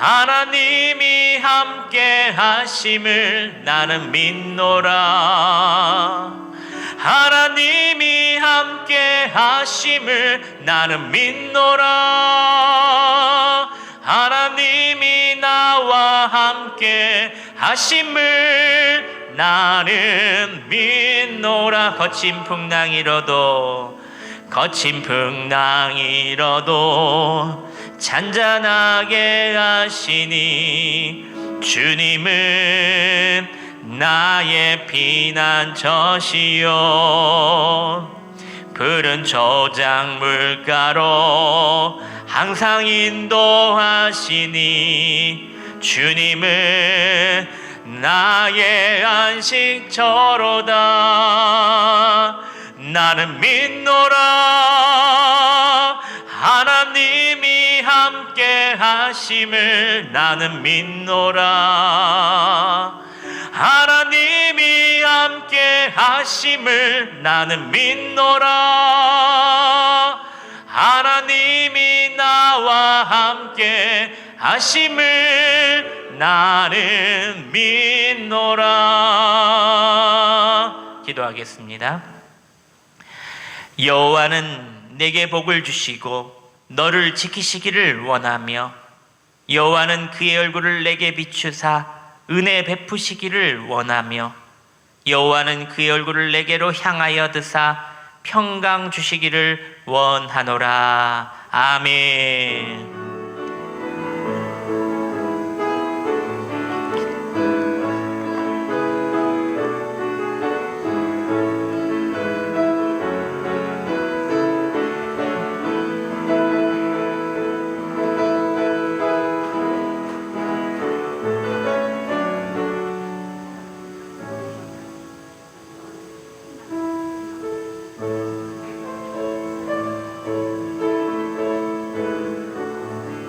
하나님이 함께 하심을 나는 믿노라. 하나님이 함께 하심을 나는 믿노라. 하나님이 나와 함께 하심을 나는 믿노라. 거친 풍랑 일어도 잔잔하게 하시니 주님은 나의 피난처시요. 푸른 초장 물가로 항상 인도하시니 주님은 나의 안식처로다. 나는 믿노라. 하나님 함께 하심을 나는 믿노라. 하나님이 함께 하심을 나는 믿노라. 하나님이 나와 함께 하심을 나는 믿노라. 기도하겠습니다. 여호와는 내게 복을 주시고 너를 지키시기를 원하며 여호와는 그의 얼굴을 내게 비추사 은혜 베푸시기를 원하며 여호와는 그의 얼굴을 내게로 향하여 드사 평강 주시기를 원하노라. 아멘.